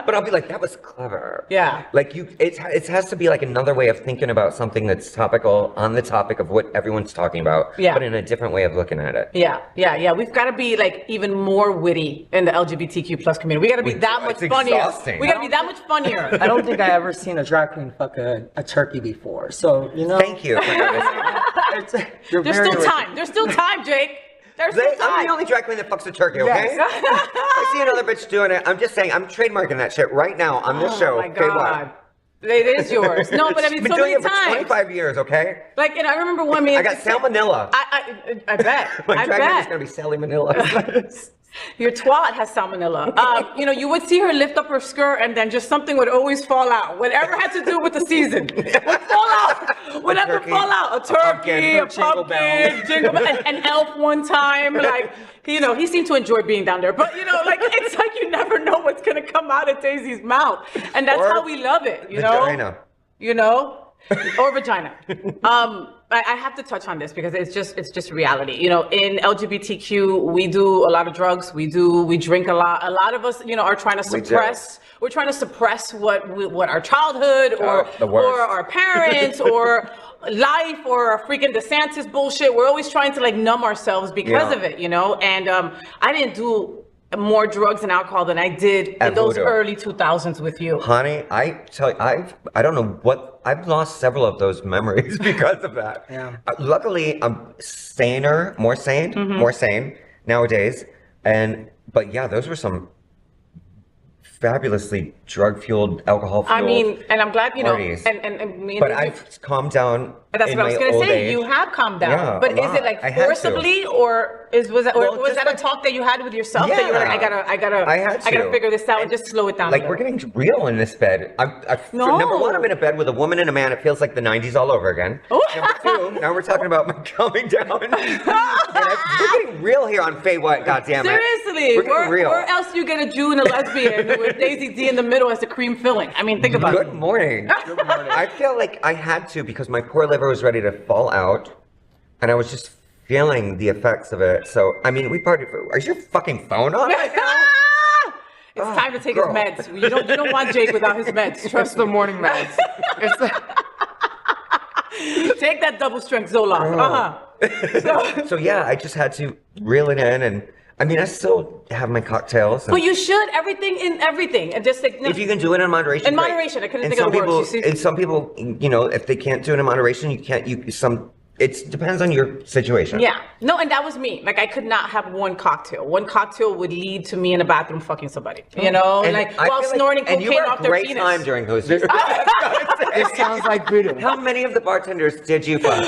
S12: But I'll be like, that was clever.
S1: Yeah.
S12: Like it has to be like another way of thinking about something that's topical on the topic of what everyone's talking about.
S1: Yeah.
S12: But in a different way of looking at it.
S1: Yeah. We've got to be like even more witty in the LGBTQ plus community. We got to be that much funnier.
S12: Exhausting.
S1: We got to be that much funnier.
S13: I don't think I ever seen a drag queen fuck a turkey before. So, you know.
S12: Thank you.
S1: There's still time. There's still time, Jake. There's still time.
S12: I'm the only drag queen that fucks a turkey, okay? Yes. I see another bitch doing it. I'm just saying, I'm trademarking that shit right now on this show.
S1: Oh my God. It is yours. No, but I mean,
S12: been
S1: so
S12: doing
S1: many
S12: it for
S1: times.
S12: 25 years, okay?
S1: Like, and I remember one
S12: I got salmonella.
S1: I bet.
S12: My
S1: I
S12: drag name is
S1: bet.
S12: going to be Sally Manila.
S1: Your twat has salmonella. You know, you would see her lift up her skirt and then just something would always fall out. Whatever had to do with the season would fall out. Would have to fall out. A turkey, a pumpkin, jingle bell, an elf one time. Like, you know, he seemed to enjoy being down there. But, you know, like, it's like you never know what's going to come out of Daisy's mouth. And that's how we love it, you know?
S12: Vagina.
S1: You know? Or vagina. I have to touch on this because it's just reality. You know, in LGBTQ, we do a lot of drugs. We drink a lot. A lot of us, you know, are trying to suppress. We're trying to suppress what our childhood or our parents or life or our freaking DeSantis bullshit. We're always trying to like numb ourselves because of it, you know. And I didn't do more drugs and alcohol than I did in those early 2000s with you.
S12: Honey, I tell you, I don't know what, I've lost several of those memories because of that.
S13: Yeah.
S12: Luckily, I'm more sane nowadays. But yeah, those were some fabulously drug-fueled, alcohol-fueled
S1: I mean, and I'm glad, you know,
S12: parties.
S1: and me and
S12: But I've calmed down.
S1: That's what I was going to say. You have calmed down.
S12: Yeah,
S1: but is it like forcibly or was that a talk that you had with yourself that you were like, I gotta figure this out and just slow it down?
S12: Like we're getting real in this bed. Number one, I'm in a bed with a woman and a man. It feels like the 90s all over again. Number two, now we're talking about my calming down. We're getting real here on FayWhat, goddammit.
S1: Seriously, where else do you get a Jew and a lesbian with Daisy D in the middle as the cream filling? I mean, think about it.
S12: Good morning. Good morning. I feel like I had to because my poor liver was ready to fall out, and I was just feeling the effects of it. So, I mean, we partied for... Is your fucking phone on right now?
S1: It's time to take his meds. You don't want Jake without his meds. Trust
S13: the morning meds.
S1: Take that double strength Zoloft.
S12: So yeah, I just had to reel it in, and I mean, I still have my cocktails.
S1: But you should everything, and just like
S12: if you can do it in moderation.
S1: I couldn't think of the words.
S12: And some people, you know, if they can't do it in moderation, you can't. It depends on your situation.
S1: Yeah. No, and that was me. Like, I could not have one cocktail. One cocktail would lead to me in a bathroom fucking somebody. You know?
S12: And
S1: like,
S12: I
S1: while
S12: feel
S1: snorting
S12: and you
S1: cocaine
S12: were
S1: off
S12: a
S1: their
S12: great
S1: penis.
S12: time during those years.
S13: This sounds like voodoo.
S12: How many of the bartenders did you fuck?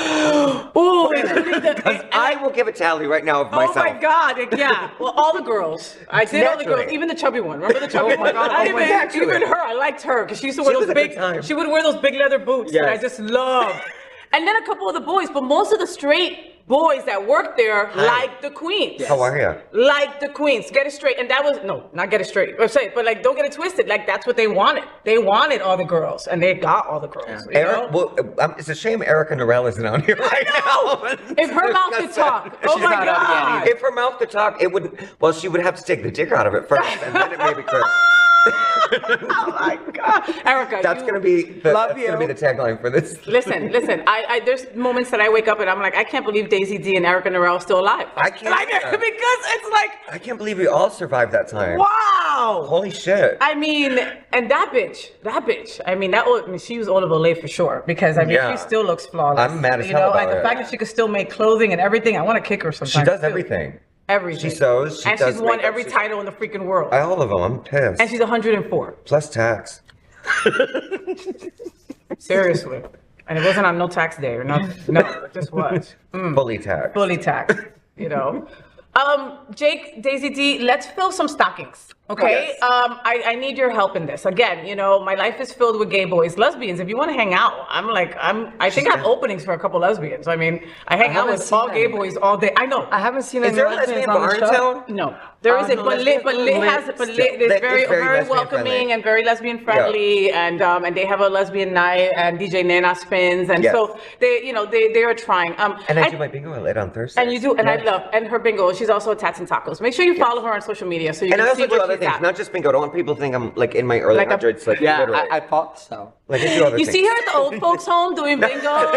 S1: Ooh,
S12: Because I will give a tally right now of myself.
S1: Oh my God! Yeah. Well, all the girls. I did all the girls, even the chubby one. Remember the chubby one? Even her. I liked her because she used to wear those big. She would wear those big leather boots that I just loved. And then a couple of the boys, but most of the straight boys that worked there liked the queens.
S12: How are you?
S1: Like the queens. Get it straight. And that was, no, not get it straight. Or say, but like, don't get it twisted. Like, that's what they wanted. They wanted all the girls, and they got all the girls. You know?
S12: Well, it's a shame Erica Norell isn't on here right now.
S1: If her mouth could talk, oh my God.
S12: If her mouth could talk, it would, well, she would have to take the dick out of it first, and then it maybe could.
S1: Oh my God, Erica,
S12: that's gonna be the tagline for this.
S1: Listen. I there's moments that I wake up and I'm like, I can't believe Daisy D and Erica Norell are still alive.
S12: I can't
S1: like because it's like
S12: I can't believe we all survived that time.
S1: Wow.
S12: Holy shit.
S1: I mean, and that bitch. I mean, she was Olive Olay for sure because I mean she still looks flawless.
S12: I'm mad as hell about
S1: and the fact that she could still make clothing and everything, I want to kick her sometimes.
S12: She does everything.
S1: Everything.
S12: She sews. She
S1: and
S12: does
S1: she's won
S12: makeup,
S1: every title in the freaking world.
S12: All of them. I'm pissed.
S1: And she's 104.
S12: Plus tax.
S1: Seriously. And it wasn't on no tax day or nothing. No, it just was.
S12: Fully taxed.
S1: Fully taxed. You know. Jake, Daisy D, let's fill some stockings. Okay.
S12: Yes.
S1: I need your help in this. Again, you know, my life is filled with gay boys, lesbians. If you want to hang out, I think I have openings for a couple lesbians. I mean, I hang out with all gay boys all day. I know.
S13: I haven't seen
S12: any lesbians
S13: lesbians
S12: on the show.
S1: No, there isn't. But Lit is very welcoming and very lesbian friendly, and they have a lesbian night and DJ Nana spins, and so they are trying.
S12: And I do my bingo at Lit on Thursday.
S1: And you do, and I love her bingo. She's also a Tats and Tacos. Make sure you follow her on social media so you can see what she's
S12: things, not just bingo. I don't want people to think I'm like in my early hundreds. Like, literally.
S13: I thought so.
S12: Like, I do other
S1: you
S12: things.
S1: see her at the old folks' home doing bingo.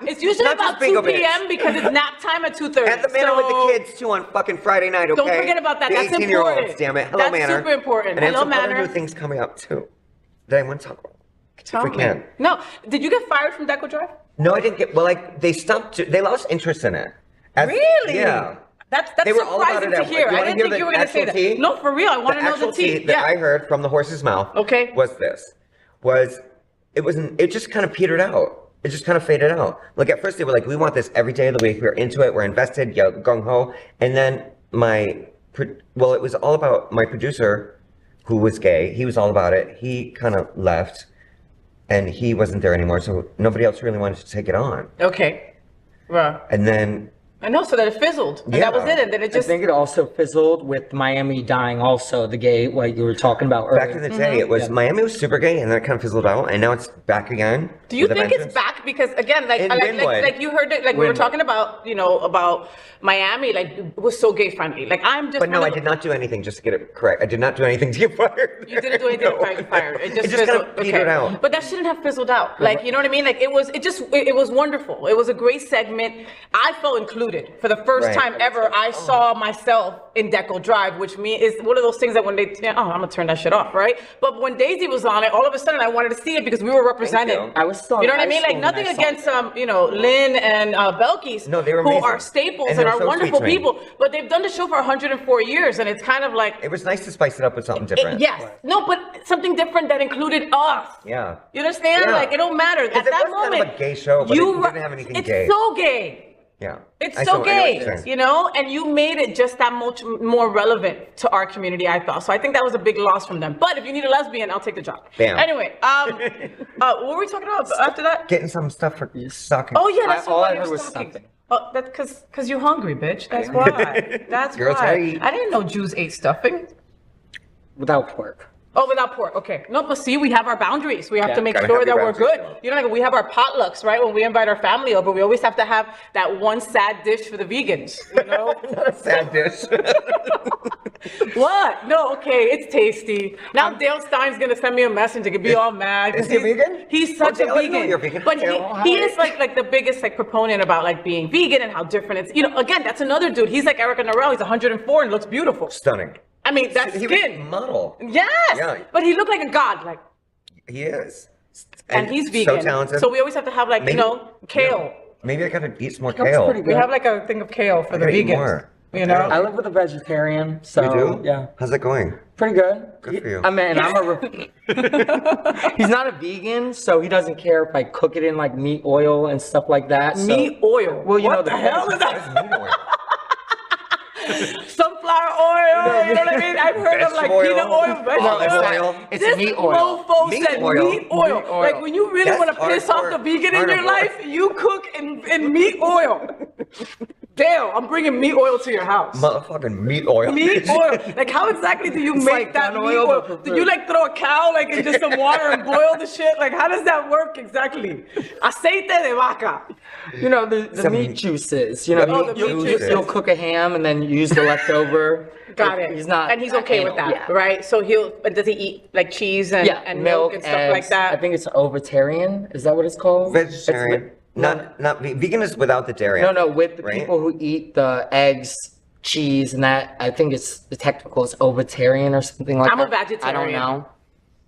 S1: It's usually about 2 p.m. because it's nap time at 2:30.
S12: At the Manor with the kids too on fucking Friday night. Okay.
S1: Don't forget about that. That's important.
S12: 18-year-olds, damn it. Hello,
S1: That's
S12: Manor.
S1: super important.
S12: And
S1: Hello,
S12: some other
S1: Manor.
S12: new things coming up too that I want to talk about.
S1: Tell
S12: if we can.
S1: No, did you get fired from Deco Drive?
S12: No, I didn't get. Well, like they stopped. They lost interest in it.
S1: Really?
S12: Yeah.
S1: That's
S12: they were all about
S1: surprising
S12: it
S1: to hear. I didn't think you were going to say
S12: tea?
S1: that. No, for real. I want to know the tea.
S12: That I heard from the horse's mouth.
S1: Okay.
S12: It just kind of petered out. It just kind of faded out. Like at first they were like, we want this every day of the week. We're into it. We're invested. Yo, gung ho. And then it was all about my producer, who was gay. He was all about it. He kind of left, and he wasn't there anymore. So nobody else really wanted to take it on.
S1: Okay. Right.
S12: And then.
S1: I know, so that it fizzled. And that was it. And then it just.
S13: I think it also fizzled with Miami dying also, the gay, what you were talking about earlier.
S12: Back in the day, it was Miami was super gay, and then it kind of fizzled out, and now it's back again.
S1: Do you think it's back? Because again, like you heard it, like we were talking about, about Miami, like it was so gay friendly. Like I'm just.
S12: But no, I did not do anything, just to get it correct. I did not do anything to get fired.
S1: You didn't do anything to get fired. It just
S12: kind of petered out.
S1: But that shouldn't have fizzled out. Like, you know what I mean? Like it was wonderful. It was a great segment. I felt included for the first time ever. I saw myself in Deco Drive, which is one of those things that when they, I'm gonna turn that shit off, right? But when Daisy was on it, all of a sudden I wanted to see it because we were represented.
S13: I was still.
S1: You know what I mean? Like nothing against Lynn and Belkis,
S12: no, they were
S1: who
S12: amazing.
S1: Are staples and are wonderful people. But they've done the show for 104 years, and it's kind of like
S12: it was nice to spice it up with something different.
S1: Yes, no, but something different that included us.
S12: Yeah,
S1: you understand? Yeah. Like it don't matter at that moment.
S12: Kind of a gay show, but it didn't have anything gay.
S1: It's so gay.
S12: Yeah.
S1: It's so gay, and you made it just that much more relevant to our community, I thought. So I think that was a big loss from them. But if you need a lesbian, I'll take the job.
S12: Bam.
S1: Anyway, what were we talking about after that?
S12: Getting some stuff for stockings.
S1: Oh, yeah, that's
S13: all I heard
S1: was
S13: stockings.
S1: something. Oh, that's because you're hungry, bitch. That's why. That's
S12: Girls
S1: why. I didn't know Jews ate stuffing.
S13: Without pork.
S1: Oh, without pork. Okay. No, but see, we have our boundaries. We have to make sure that we're good. You know, like we have our potlucks, right? When we invite our family over, we always have to have that one sad dish for the vegans. You know,
S12: not a sad dish.
S1: What? No, okay, it's tasty. Now Dale Stein's gonna send me a message and be all mad.
S12: Is he vegan?
S1: He's such a vegan.
S12: You're vegan.
S1: But he is like the biggest proponent about being vegan and how different it's. Again, that's another dude. He's like Erica Norell. He's 104 and looks beautiful.
S12: Stunning.
S1: I mean, that
S12: he
S1: skin.
S12: Was model.
S1: Yes. Yeah. But he looked like a god.
S12: He is.
S1: And he's vegan.
S12: So talented.
S1: So we always have to have kale.
S12: Maybe I gotta eat some more
S13: Kale's
S12: kale.
S13: pretty good.
S1: We have like a thing of kale for the vegans.
S12: More.
S1: You know,
S13: I live with a vegetarian, so
S12: You do?
S13: yeah,
S12: How's that going?
S13: pretty good.
S12: Good for you.
S13: I mean, he's not a vegan, so he doesn't care if I cook it in like meat oil and stuff like that. So.
S1: meat oil.
S13: Well, you
S1: what
S13: know
S1: the hell is that? Sunflower oil. You know what I mean? I've heard of like peanut oil, vegetable oil.
S13: It's
S1: this
S13: meat oil.
S1: mofo
S12: Meat
S1: said
S12: oil.
S1: meat oil.
S13: Meat oil.
S1: Like when you really
S12: That's
S1: want to piss off the vegan in your life, you cook in meat oil. Damn, I'm bringing meat oil to your house.
S12: Motherfucking meat oil.
S1: Meat oil. Like how exactly do you make
S13: like
S1: that
S13: gun
S1: meat
S13: oil,
S1: oil?
S13: but for
S1: Do you like throw a cow like in just some water and boil the shit? Like how does that work exactly? Aceite de vaca.
S13: You know, the meat juices. You know,
S1: Oh, the meat juices.
S13: you'll cook a ham and then use the leftover.
S1: Got it.
S13: He's not,
S1: and he's okay with that,
S13: yeah.
S1: right? So does he eat like cheese and milk and stuff like
S13: eggs.
S1: that?
S13: I think it's ovitarian. Is that what it's called?
S12: Vegetarian. Not vegan is without the dairy.
S13: No, with the
S12: right?
S13: people who eat the eggs, cheese, and that. I think it's the technical is ovitarian or something like
S1: I'm a
S13: that.
S1: vegetarian.
S13: I don't know.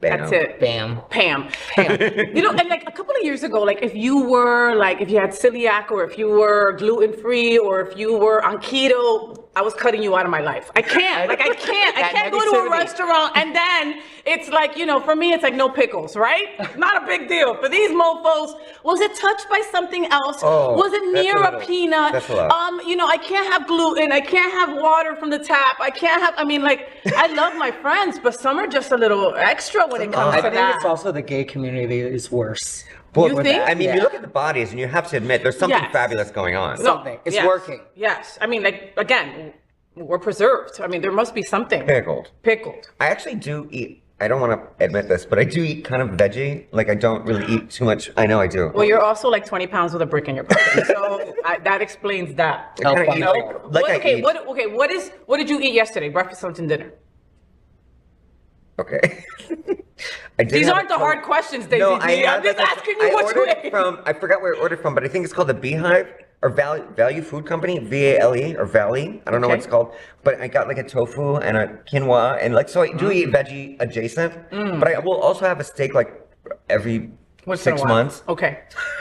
S1: That's it.
S13: Bam.
S1: Pam. You know, and like a couple of years ago, like if you had celiac or if you were gluten-free or if you were on keto, I was cutting you out of my life. I can't go to a restaurant and then it's like, you know, for me, it's like no pickles, right? Not a big deal. For these mofos, was it touched by something else?
S12: Oh,
S1: was it near a peanut?
S12: That's a lot.
S1: You know, I can't have gluten. I can't have water from the tap. I mean, like, I love my friends, but some are just a little extra when it comes
S13: I
S1: to
S13: think
S1: that.
S13: it's also the gay community that is worse.
S12: Well,
S1: You think?
S12: I mean,
S13: Yeah.
S12: you look at the bodies and you have to admit there's something
S1: Yes.
S12: fabulous going on.
S13: Something. It's
S1: Yes.
S13: working.
S1: Yes. I mean, like, again, we're preserved. I mean, there must be something.
S12: Pickled.
S1: Pickled.
S12: I actually do eat, I don't want to admit this, but I do eat kind of veggie. Like, I don't really eat too much. I know I do.
S1: Well, you're also like 20 pounds with a brick in your pocket. So that explains that.
S12: I kinda eat
S1: No?
S12: like
S1: What did you eat yesterday? Breakfast, lunch, and dinner?
S12: Okay. I did
S1: These
S12: have
S1: aren't the hard questions, Daisy.
S12: No,
S1: I'm just asking you what you ate.
S12: I forgot where I ordered from, but I think it's called the Beehive or Value Food Company, VALE or Valley. I don't know what it's called, but I got like a tofu and a quinoa and like, so I do eat veggie adjacent, but I will also have a steak like every
S1: Once in a
S12: 6
S1: while.
S12: months.
S1: Okay.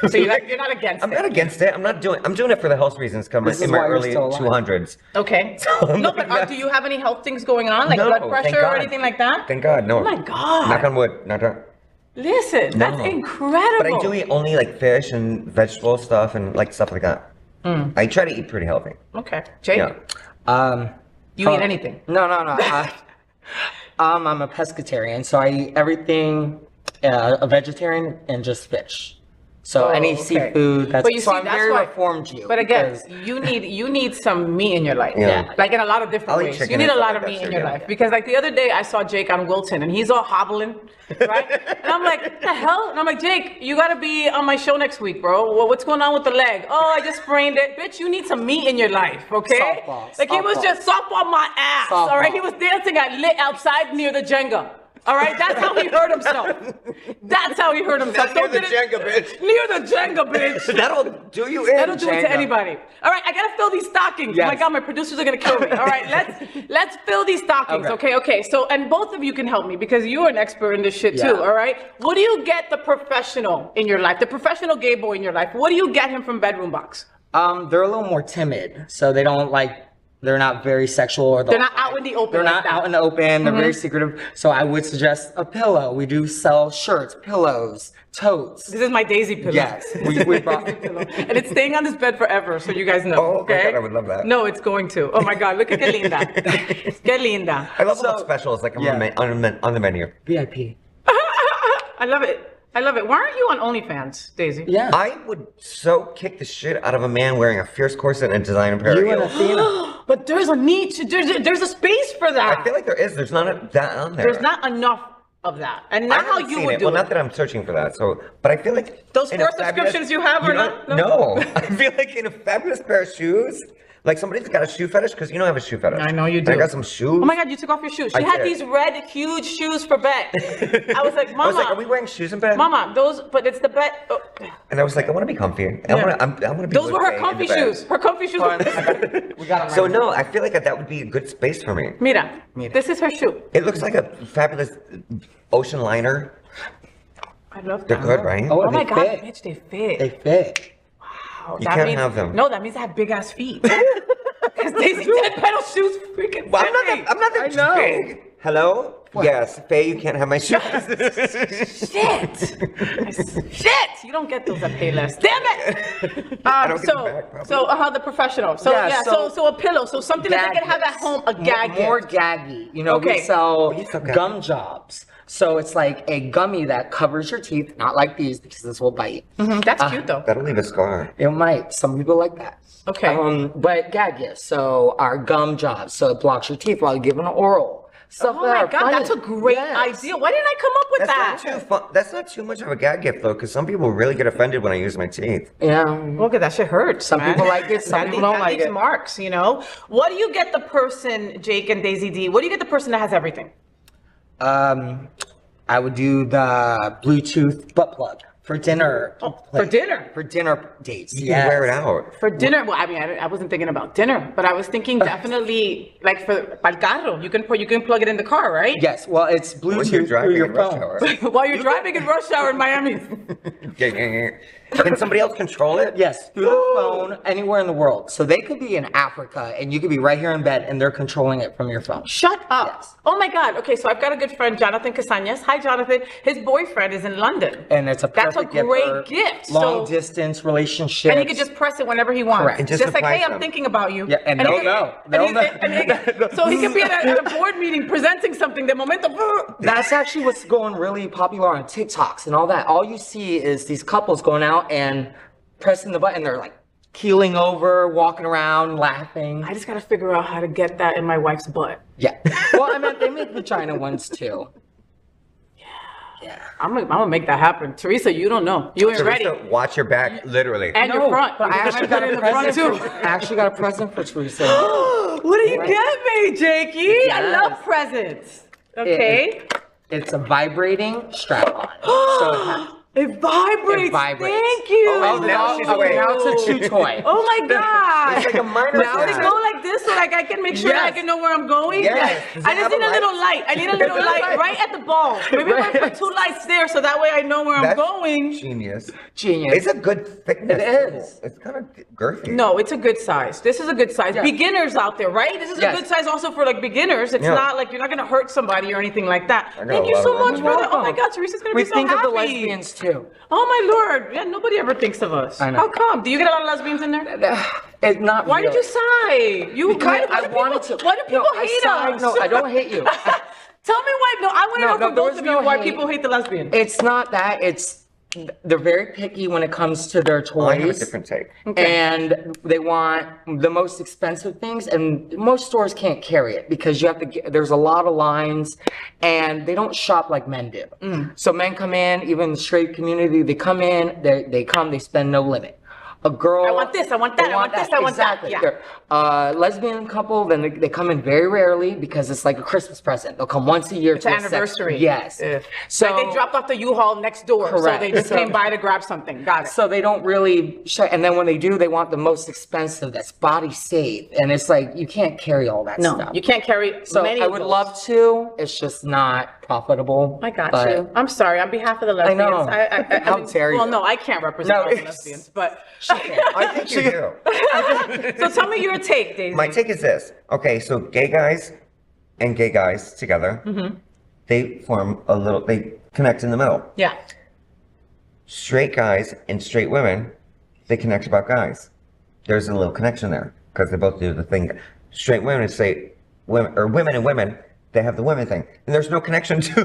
S1: So you're not against
S12: I'm
S1: it.
S12: not against it. I'm doing it for the health reasons. Come
S13: This
S12: in
S13: is
S12: my
S13: why you're
S12: early
S13: still alive.
S12: 200s.
S1: Okay. No, but do you have any health things going on, like
S12: No,
S1: blood
S12: thank
S1: pressure or
S12: God.
S1: anything like that?
S12: Thank God, no.
S1: Oh my God.
S12: Knock on wood. Knock on.
S1: Listen, that's
S12: No.
S1: incredible.
S12: But I do eat only like fish and vegetable stuff and like stuff like that. I try to eat pretty healthy.
S1: Okay. Jake,
S12: Yeah.
S1: you eat anything?
S13: No. I'm a pescatarian, so I eat everything a vegetarian and just fish. So any seafood. That's
S1: But you
S13: so
S1: see,
S13: I'm
S1: that's
S13: very
S1: why-
S13: reformed you.
S1: But again,
S13: because-
S1: you need some meat in your life.
S12: Yeah.
S1: Like in a lot of different
S12: I'll eat
S1: ways.
S12: chicken
S1: You need
S12: and
S1: a
S12: stuff
S1: lot
S12: like
S1: of
S12: that
S1: meat
S12: too,
S1: in your
S12: yeah.
S1: life. Because like the other day I saw Jake on Wilton and he's all hobbling, right? And I'm like, what the hell? And I'm like, Jake, you gotta be on my show next week, bro. Well, what's going on with the leg? Oh, I just sprained it. Bitch, you need some meat in your life, okay?
S13: Softball,
S1: Like he was
S13: softball.
S1: just softball my ass, all right? He was dancing at lit outside near the Jenga. All right, that's how he hurt himself. That's how he hurt himself.
S12: Near the
S1: Don't get
S12: Jenga, bitch.
S1: Near the Jenga, bitch.
S12: That'll do you in.
S1: That'll do it
S12: Jenga.
S1: to anybody. All right, I gotta fill these stockings.
S13: Yes.
S1: Oh my God, my producers are gonna kill me. All right, let's fill these stockings. Okay. So, and both of you can help me because you're an expert in this shit too.
S13: Yeah.
S1: All right. What do you get the professional in your life, the professional gay boy in your life? What do you get him from Bedroom Box?
S13: They're a little more timid, so they don't like. They're not very sexual or
S1: They're not out in the open.
S13: They're
S1: like
S13: not
S1: that.
S13: out in the open. They're very secretive. So I would suggest a pillow. We do sell shirts, pillows, totes.
S1: This is my Daisy pillow.
S13: Yes, we brought.
S1: Pillow. And it's staying on this bed forever, so you guys know.
S12: Oh,
S1: okay.
S12: my God, I would love that.
S1: No, it's going to. Oh my God, look at que linda. Que linda.
S12: I love about specials like on the menu.
S13: VIP.
S1: I love it. I love it. Why aren't you on OnlyFans, Daisy?
S13: Yeah.
S12: I would so kick the shit out of a man wearing a fierce corset and designer pair of
S13: You and
S12: heels.
S13: Athena.
S1: But there's a niche. There's a space for that.
S12: I feel like there is. There's not that on there.
S1: There's not enough of that, and
S12: I
S1: not how
S12: haven't
S1: you
S12: seen
S1: would
S12: it.
S1: do
S12: Well,
S1: it.
S12: not that I'm searching for that. So, but I feel like
S1: Those
S12: in a
S1: four
S12: fabulous-
S1: subscriptions you have are not.
S12: No, I feel like in a fabulous pair of shoes, like somebody's got a shoe fetish because you know I have a shoe fetish.
S1: I know you
S12: And
S1: do.
S12: I got some shoes.
S1: Oh my God, you took off your shoes. She
S12: I
S1: had
S12: did.
S1: these red, huge shoes for bed. I was like, Mama.
S12: I was like, are we wearing shoes in bed?
S1: Mama, those, but it's the bed. Oh.
S12: And I was like, I want to be comfy. I want to be.
S1: Those were her
S12: okay in
S1: comfy
S12: the bed.
S1: shoes. Her comfy shoes.
S13: We got them.
S12: So no, I feel like that would be a good space for me.
S1: Mira, this is her shoe.
S12: It looks like a fabulous ocean liner.
S1: I love that.
S12: They're good, right?
S13: Oh,
S1: Oh my
S13: they
S1: God,
S13: fit.
S1: bitch, they fit.
S13: They fit.
S12: You can't have them.
S1: No, that means I have big ass feet. Because Daisy Deadpetals shoes freaking
S12: Well, I'm not that big. Hello? Yes, Faye, you can't have my shoes.
S1: Shit! Shit! You don't get those at Payless. Damn it! The professional. So
S13: Yeah,
S1: so a pillow. So something that they can have at home, a gag
S13: More
S1: gift.
S13: gaggy. You know, we sell gum jobs. So it's like a gummy that covers your teeth, not like these because this will bite.
S1: That's cute though.
S12: That'll leave a scar.
S13: It might. Some people like that.
S1: Okay.
S13: But gag gifts. So our gum jobs. So it blocks your teeth while you're giving an oral. Stuff
S1: Oh my God, that's a great idea. Why didn't I come up with that?
S12: Not too fun. That's not too much of a gag gift though, because some people really get offended when I use my teeth.
S13: Yeah.
S1: Look at that shit hurts.
S13: Some people like it, some people don't like it.
S1: Marks, you know. What do you get the person, Jake and Daisy D? What do you get the person that has everything?
S13: I would do the Bluetooth butt plug for dinner.
S1: For dinner?
S13: For dinner dates.
S12: You can wear it out.
S1: For dinner? Well, I mean, I wasn't thinking about dinner, but I was thinking definitely like for pal carro. You can plug it in the car, right?
S13: Yes. Well, it's Bluetooth through your phone.
S1: While you're driving in rush hour in Miami.
S12: Can somebody else control it?
S13: Yes, through the phone, anywhere in the world. So they could be in Africa, and you could be right here in bed, and they're controlling it from your phone.
S1: Shut up.
S13: Yes.
S1: Oh my God. Okay, so I've got a good friend, Jonathan Casañas. Hi, Jonathan. His boyfriend is in London.
S13: And it's a perfect
S1: That's a great gift.
S13: Long distance relationship.
S1: And he could just press it whenever he wants.
S13: Correct. And
S1: Just like, hey, I'm thinking about you.
S13: Yeah, and they'll know.
S1: So he could be at a board meeting presenting something. The momento.
S13: That's actually what's going really popular on TikToks and all that. All you see is these couples going out and pressing the button. They're like keeling over, walking around, laughing.
S1: I just got to figure out how to get that in my wife's butt.
S13: Yeah. Well, I mean, they make vagina ones too. Yeah.
S1: I'm gonna make that happen. Teresa, you don't know. You ain't ready.
S12: Watch your back, literally.
S1: And your front.
S13: But I actually got a present
S1: too.
S13: I actually got a present for Teresa.
S1: What do you get me, Jakey?
S13: Yes.
S1: I love presents. Okay.
S13: It's a vibrating strap-on. So
S1: it vibrates.
S13: It vibrates.
S1: Thank you.
S12: Oh, now she's awake.
S13: Now it's a chew toy.
S1: Oh my God.
S12: It's like a minor
S1: Now does it go like this so like I can make sure that I can know where I'm going?
S12: Yes.
S1: I just need a little light. I need a little light right at the balls. Maybe if I put 2 lights there so that way I know where I'm going.
S12: Genius.
S13: Genius.
S12: It's a good thickness.
S13: It is.
S12: It's kind of girthy.
S1: No, it's a good size. This is a good size.
S13: Yeah.
S1: Beginners out there, right? This is a good size also for like beginners. It's not like you're not going to hurt somebody or anything like that. Thank you so much, brother. Oh my God, Teresa's going to be so happy.
S13: We think of the lesbians too.
S1: Oh my Lord. Yeah, nobody ever thinks of us.
S13: I know.
S1: How come? Do you get a lot of lesbians in there?
S13: It's not
S1: Why
S13: really.
S1: did you sigh?
S13: I wanted to.
S1: Why do people hate us?
S13: No, I don't hate you.
S1: Tell me why. No, I want to know from both of you why
S13: hate.
S1: people hate the lesbians.
S13: It's not that. It's they're very picky when it comes to their toys.
S12: I have a different take.
S13: And they want the most expensive things, and most stores can't carry it because you have to get, there's a lot of lines, and they don't shop like men do. So men come in, even the straight community, they come in, they spend no limit. A girl,
S1: I want this, I want that, I want this, I want that.
S13: Exactly. Yeah. Lesbian couple, then they come in very rarely because it's like a Christmas present. They'll come once a year.
S1: It's an anniversary.
S13: Yes.
S1: So like they dropped off the U-Haul next door,
S13: correct.
S1: so they just came by to grab something. Got it.
S13: So they don't really, and then when they do, they want the most expensive. That's body safe, and it's like you can't carry all that stuff.
S1: No, you can't carry.
S13: So
S1: many
S13: I
S1: of
S13: would
S1: those.
S13: love to. It's just not profitable.
S1: I got you. I'm sorry on behalf of the lesbians.
S13: I know. How dare you?
S1: Well, no, I can't represent all the lesbians, but
S12: I think you do.
S1: So tell me your take, Daisy.
S12: My take is this. Okay, so gay guys and gay guys together, they form they connect in the middle.
S1: Yeah.
S12: Straight guys and straight women, they connect about guys. There's a little connection there because they both do the thing. Straight women and straight women, or women and women, they have the women thing, and there's no connection to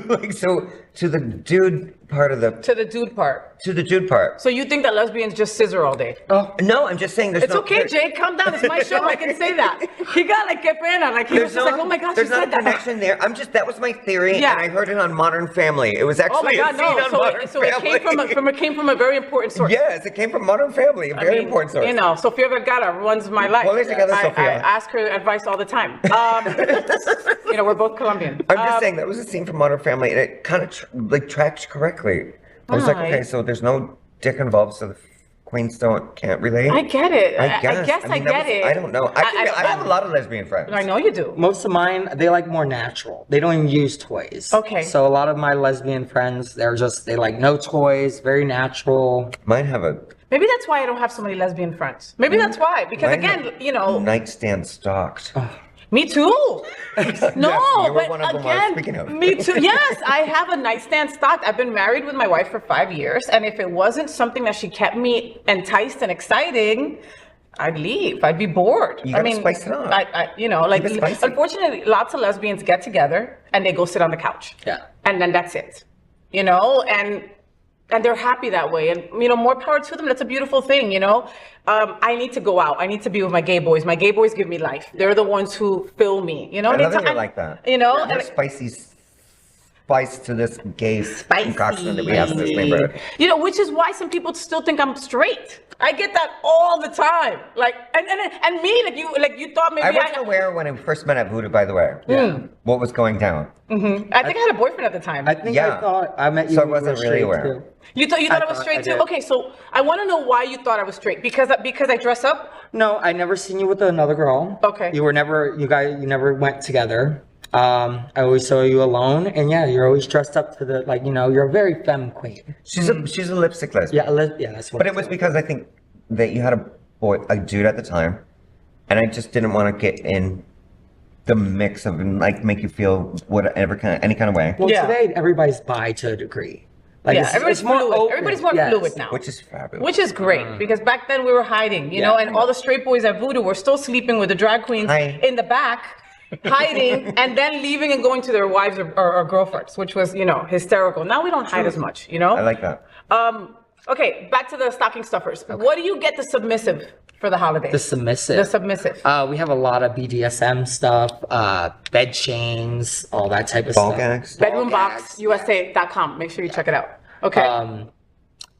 S12: to the dude part of the
S1: dude part.
S12: To the dude part.
S1: So you think that lesbians just scissor all day?
S12: Oh no, I'm just saying there's
S1: it's okay, Jake. Calm down. It's my show. I can say that. He got like que pena. Like he was just like, oh my gosh,
S12: there's
S1: she
S12: not
S1: said
S12: a
S1: that.
S12: connection there. That was my theory, and I heard it on Modern Family. It was actually
S1: oh my God, no. It came from a very important source.
S12: Yes, it came from Modern Family, a very important source.
S1: You know, Sofia Vergara runs my life.
S12: Well, together,
S1: I
S12: Sofia.
S1: ask her advice all the time. You know, we're both Colombian.
S12: I'm just saying that was a scene from Modern Family, and it kind of tracked correctly. I was like, okay, so there's no dick involved, so the queens can't relate.
S1: I get it.
S12: I guess I get it. I don't know. I have a lot of lesbian friends.
S1: I know you do.
S13: Most of mine, they like more natural. They don't even use toys.
S1: Okay.
S13: So a lot of my lesbian friends, they like no toys, very natural.
S12: Mine have a
S1: Maybe that's why I don't have so many lesbian friends. Maybe that's why. Because again, you know.
S12: Nightstand stalked.
S1: Me too. No,
S12: you were
S1: but
S12: one of them speaking of.
S1: me too. Yes, I have a nightstand stocked. I've been married with my wife for 5 years, and if it wasn't something that she kept me enticed and exciting, I'd leave. I'd be bored.
S12: You gotta spice it up.
S1: You know, like unfortunately, lots of lesbians get together and they go sit on the couch.
S13: Yeah.
S1: And then that's it. You know, and they're happy that way. And you know, more power to them. That's a beautiful thing. You know, I need to go out. I need to be with my gay boys. My gay boys give me life. They're the ones who fill me. You know,
S12: I love that you're like that.
S1: You know,
S12: There's spicy spice to this gay concoction that we have in this neighborhood.
S1: You know, which is why some people still think I'm straight. I get that all the time. Like, and me, like you thought maybe
S12: I wasn't aware when I first met at Voodoo, by the way. Yeah. What was going down?
S1: Mm-hmm. I think I had a boyfriend at the time.
S13: I think I thought I met you.
S12: So I wasn't really aware.
S13: Too.
S1: You thought I was straight too? Okay, so I want to know why you thought I was straight. Because I dress up?
S13: No, I never seen you with another girl.
S1: Okay.
S13: You never went together. I always saw you alone, and yeah, you're always dressed up to the you're a very femme queen.
S12: She's a lipstick lesbian.
S13: Yeah, that's what.
S12: But it was because I think that you had a dude at the time, and I just didn't want to get in the mix of like make you feel any kind of way.
S13: Well, today everybody's bi to a degree. Like
S1: everybody's more fluid. Everybody's more fluid now,
S12: which is fabulous.
S1: Which is great because back then we were hiding, you know, and all the straight boys at Voodoo were still sleeping with the drag queens in the back. Hiding and then leaving and going to their wives or girlfriends, which was, you know, hysterical. Now we don't hide as much, you know?
S12: I like that.
S1: Okay, back to the stocking stuffers. Okay. What do you get the submissive for the holidays?
S13: The submissive.
S1: The submissive.
S13: We have a lot of BDSM stuff, bed chains, all that type of stuff.
S12: Gags.
S1: Bedroomboxusa.com. Make sure you check it out. Okay.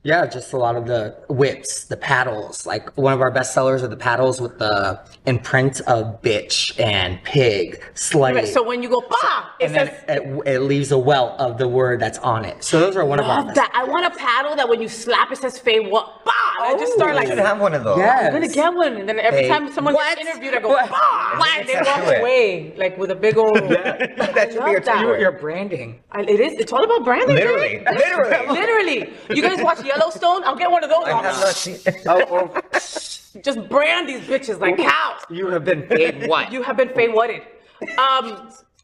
S13: Yeah, just a lot of the whips, the paddles. Like one of our best sellers are the paddles with the imprint of bitch and pig, slave.
S1: So when you go, bah!
S13: It leaves a welt of the word that's on it. So those are one of our best.
S1: I want a paddle that when you slap it says FAY what, bah! And I just start like.
S12: You should have one of those.
S13: Yes.
S1: I'm gonna get one. And then every time someone gets interviewed, I go, bah! And they walk away like with a big old.
S12: That should be
S13: your branding.
S1: It is. It's all about branding.
S12: Literally.
S1: Literally. You guys watch Yellowstone? I'll get one of those.
S12: I have not seen.
S1: Just brand these bitches like cows.
S13: You have been FayWhat.
S1: You have been FayWhatted.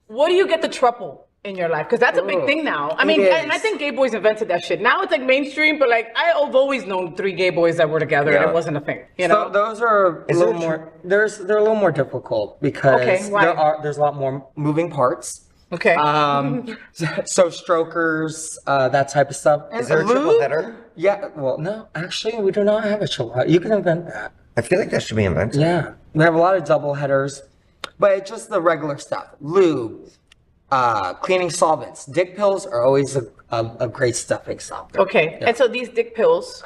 S1: What do you get the trouble in your life? Because that's a big thing now. I mean, and I think gay boys invented that shit. Now it's like mainstream, but like I've always known 3 gay boys that were together and it wasn't a thing. You know,
S13: so those are a little more. They're a little more difficult because there's a lot more moving parts.
S1: Okay.
S13: So strokers, that type of stuff.
S12: Is there a triple header?
S13: Yeah. Well, no, actually, we do not have a triple header. You can invent that.
S12: I feel like that should be invented.
S13: Yeah, we have a lot of double headers, but it's just the regular stuff. Lube, cleaning solvents. Dick pills are always a great stuffing solvent.
S1: Okay. Yeah. And so these dick pills.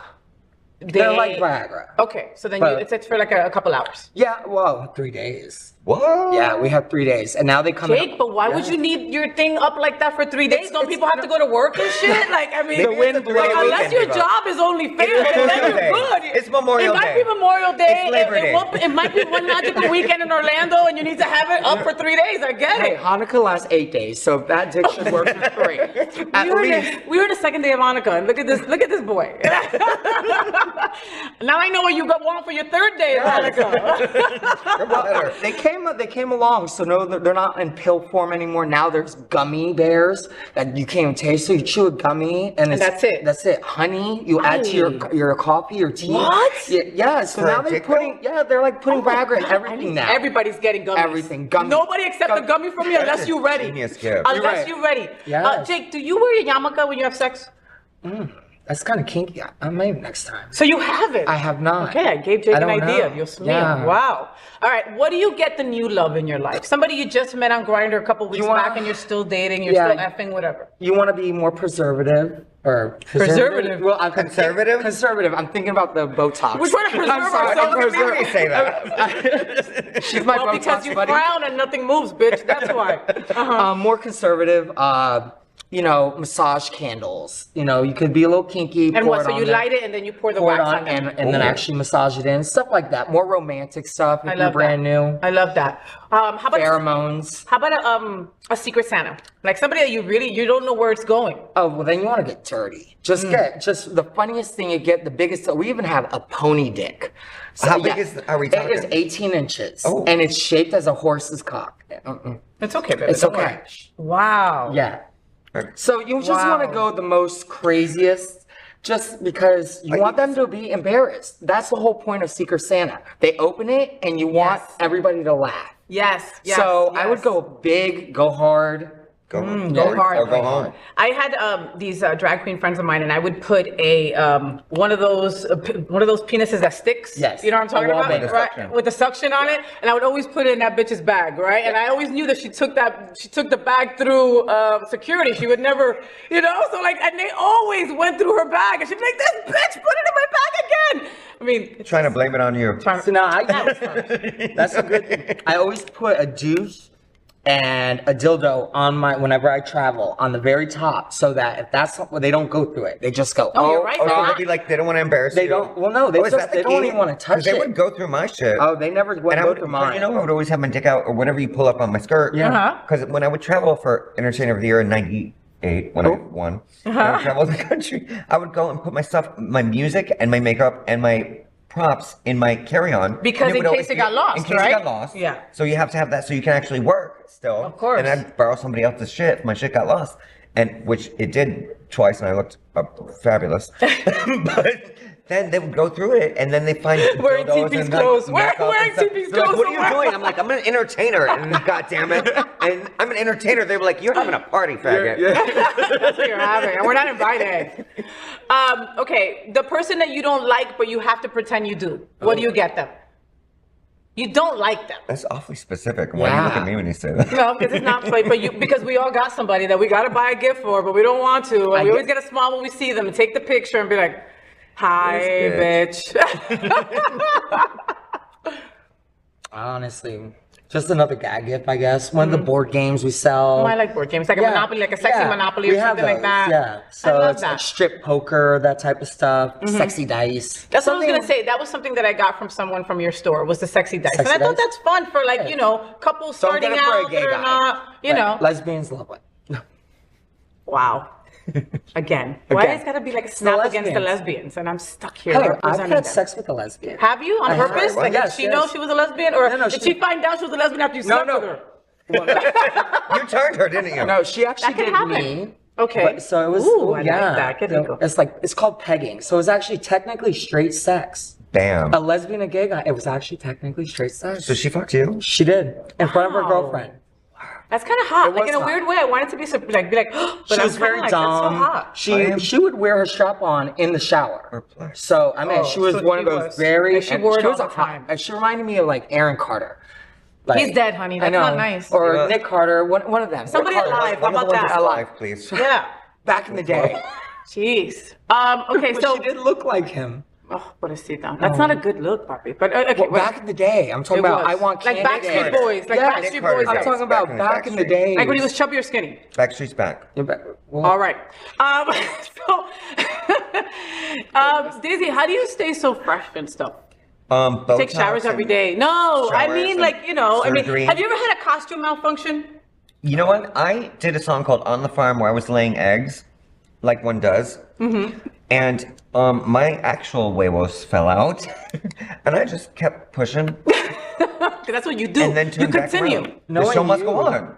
S13: They're like Viagra.
S1: Okay, so then it's for like a couple hours.
S13: Yeah, well, 3 days.
S12: What?
S13: Yeah, we have 3 days, and now they come.
S1: Jake, but why would you need your thing up like that for 3 days? Don't people have to go to work and shit? Like, I mean,
S13: the wind blows.
S1: Unless your job is only fair, then you're good.
S12: It's Memorial Day.
S1: It might be Memorial Day.
S12: It's Labor Day.
S1: It might be one magical weekend in Orlando, and you need to have it up for 3 days. I get it.
S13: Hanukkah lasts 8 days, so if that dick should work for 3.
S1: We were the second day of Hanukkah, and look at this boy. Now I know what you want for your 3rd day of Hanukkah.
S13: They came along, so no, they're not in pill form anymore. Now there's gummy bears that you can't even taste. So you chew a gummy, and
S1: that's it.
S13: That's it. Honey, you add to your coffee or tea.
S1: What?
S13: Yeah. So now they're putting Viagra in everything now.
S1: Everybody's getting gummies.
S13: Everything gummy.
S1: Nobody accepts a gummy from me unless you're ready. Unless you're ready.
S13: Yes.
S1: Jake, do you wear a yarmulke when you have sex?
S13: That's kind of kinky. I might next time.
S1: So you haven't?
S13: I have not.
S1: Okay, I gave Jake an idea. Dios mío.
S13: Yeah.
S1: Wow. All right, what do you get the new love in your life? Somebody you just met on Grindr a couple weeks back and you're still dating, you're still effing, whatever.
S13: You want to be more preservative or
S1: preservative?
S13: Well,
S12: conservative?
S13: Conservative. I'm thinking about the Botox.
S1: We're trying to preserve ourselves.
S12: Don't say that.
S13: She's my Botox
S1: because you
S13: buddy.
S1: frown and nothing moves, bitch. That's why.
S13: More conservative. you know, massage candles. You know, you could be a little kinky.
S1: And what? So you light it and then you pour the wax on it.
S13: And then actually massage it in. Stuff like that. More romantic stuff if you're brand new.
S1: I love that. How about
S13: pheromones?
S1: How about a Secret Santa? Like somebody that you don't know where it's going.
S13: Oh, well then you want to get dirty. Just get the funniest thing you get, the biggest. We even have a pony dick. So,
S12: how big are we talking?
S13: It is 18 inches. Oh. And it's shaped as a horse's cock.
S1: It's okay, baby.
S13: It's okay.
S1: Wow.
S13: Yeah. So you just want to go the most craziest, just because you want them to be embarrassed. That's the whole point of Secret Santa. They open it and you want everybody to laugh.
S1: Yes.
S13: So I would go big, go hard.
S12: Go
S1: hard
S12: or go home.
S1: I had these drag queen friends of mine, and I would put a one of those penises that sticks.
S13: Yes.
S1: You know what I'm talking about, right? With the suction on it, and I would always put it in that bitch's bag, right? And I always knew that she took the bag through security. She would never, you know. So like, and they always went through her bag, and she'd be like, "This bitch put it in my bag again." I mean,
S12: trying to blame it on you.
S13: So now that's a good thing. I always put a douche and a dildo on whenever I travel on the very top, so that if that's something, they don't go through it. They just go.
S1: Oh, you're right.
S12: So they'd be like, they don't want to embarrass you.
S13: They don't. Well, no, they don't even want to touch it.
S12: They would go through my shit.
S13: Oh, they never would go through mine.
S12: You know, I would always have my dick out or whatever you pull up on my skirt.
S13: Yeah.
S12: Because when I would travel for Entertainer of the Year in '98, when I won, when I traveled the country, I would go and put my stuff, my music and my makeup and my props in my carry-on.
S1: Because in case it got lost,
S12: in case it got lost.
S1: Yeah.
S12: So you have to have that so you can actually work still.
S1: Of course.
S12: And I'd borrow somebody else's shit if my shit got lost. And which it did twice, and I looked fabulous. But then they would go through it, and then they find
S1: wearing TP's clothes. Wearing TP's clothes.
S12: Like, what are you doing? I'm like, I'm an entertainer, and God damn it, and I'm an entertainer. They were like, you're having a party, faggot.
S1: That's what you're having, and we're not invited. Okay, the person that you don't like, but you have to pretend you do. What do you get them? You don't like them.
S12: That's awfully specific. Why do you look at me when you say that?
S1: No, because it's not funny, but because we all got somebody that we got to buy a gift for, but we don't want to. And we always get a smile when we see them and take the picture and be like, hi, bitch.
S13: Honestly, just another gag gift, I guess. One of the board games we sell.
S1: Oh, I like board games. Like a Monopoly, like a sexy Monopoly or something like that.
S13: Yeah. So it's like strip poker, that type of stuff. Sexy dice.
S1: That's what I was going to say. That was something that I got from someone from your store, was the sexy dice. And I thought that's fun for, like, you know, couples starting out that are not, you know.
S13: Lesbians love it.
S1: Wow. Again, why it's got to be like snap against the lesbians, and I'm stuck here.
S13: Hey, I've had sex with a lesbian.
S1: Have you on purpose? Like, did she know she was a lesbian, or did she find out she was a lesbian after you slept with her?
S12: You turned her, didn't you?
S13: No, she actually did me.
S1: Okay.
S13: But, so it was.
S1: Ooh, I like that.
S13: It's called pegging. So it's actually technically straight sex.
S12: Damn.
S13: A lesbian and gay guy. It was actually technically straight sex.
S12: So she fucked you?
S13: She did in front of her girlfriend.
S1: That's kind of hot. Like in a weird way, I wanted to be like, oh, but
S13: she was very dumb.
S1: That's so hot.
S13: She would wear her strap on in the shower. So I mean, she was one of those very.
S1: She wore it all the time.
S13: She reminded me of like Aaron Carter. Like,
S1: he's dead, honey. That's not nice.
S13: Or Nick Carter, one of them.
S1: Somebody alive. How about that?
S12: Alive, please.
S1: Yeah.
S13: Back in the day.
S1: Jeez. Okay, so
S13: she did look like him.
S1: Oh, pobrecita. That's not a good look, Barbie. But okay,
S13: back in the day, I'm talking about. I want
S1: like Backstreet Boys, Backstreet Boys.
S13: I'm talking about back in the day,
S1: like when he was chubby or skinny.
S12: Backstreet's back.
S1: All right. Daisy, how do you stay so fresh and stuff? Take showers every day. No, I mean, like, you know, surgery. I mean, have you ever had a costume malfunction?
S12: You know what? I did a song called "On the Farm" where I was laying eggs, like one does. And my actual huevos fell out, and I just kept pushing.
S1: That's what you do.
S12: And then
S1: you continue.
S12: The show must go on.